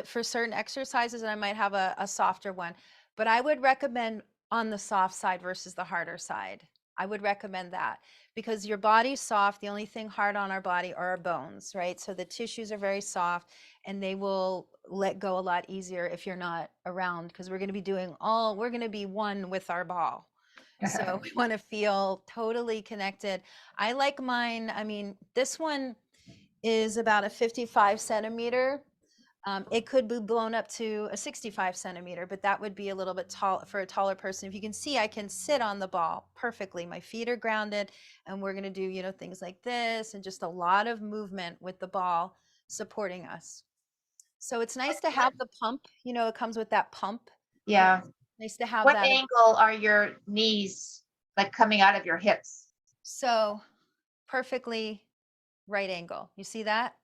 for certain exercises, and I might have a softer one. But I would recommend on the soft side versus the harder side. I would recommend that because your body's soft. The only thing hard on our body are our bones, right? So the tissues are very soft and they will let go a lot easier if you're not around, because we're going to be one with our ball. So we want to feel totally connected. I like mine. I mean, this one is about a 55 centimeter. It could be blown up to a 65 centimeter, but that would be a little bit tall for a taller person. If you can see, I can sit on the ball perfectly. My feet are grounded, and we're going to do, you know, things like this and just a lot of movement with the ball supporting us. So it's nice to have the pump, you know, it comes with that pump. Yeah. Nice to have What that. angle are your knees like coming out of your hips? So perfectly right angle. You see that?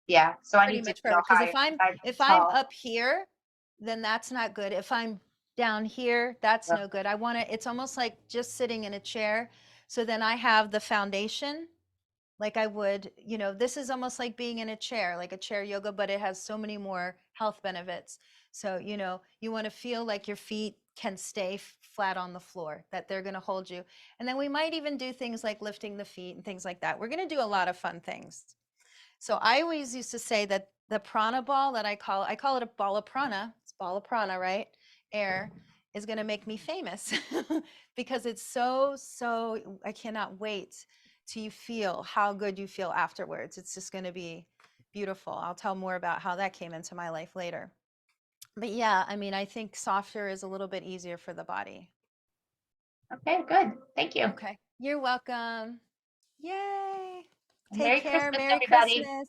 Yeah. So I Pretty need to much go perfect. Because higher. if I'm tall. up here, then that's not good. If I'm down here, that's Yep. no good. I want to, it's almost like just sitting in a chair. So then I have the foundation like I would, you know, this is almost like being in a chair, like a chair yoga, but it has so many more health benefits. So, you know, you want to feel like your feet can stay flat on the floor, that they're going to hold you. And then we might even do things like lifting the feet and things like that. We're going to do a lot of fun things. So I always used to say that the prana ball that I call it a ball of prana. It's ball of prana, right? Air is going to make me famous because it's so, I cannot wait till you feel how good you feel afterwards. It's just going to be beautiful. I'll tell more about how that came into my life later. But yeah, I mean, I think softer is a little bit easier for the body. Okay, good. Thank you. Okay. You're welcome. Yay. Take Merry care. Christmas, Merry everybody. Christmas.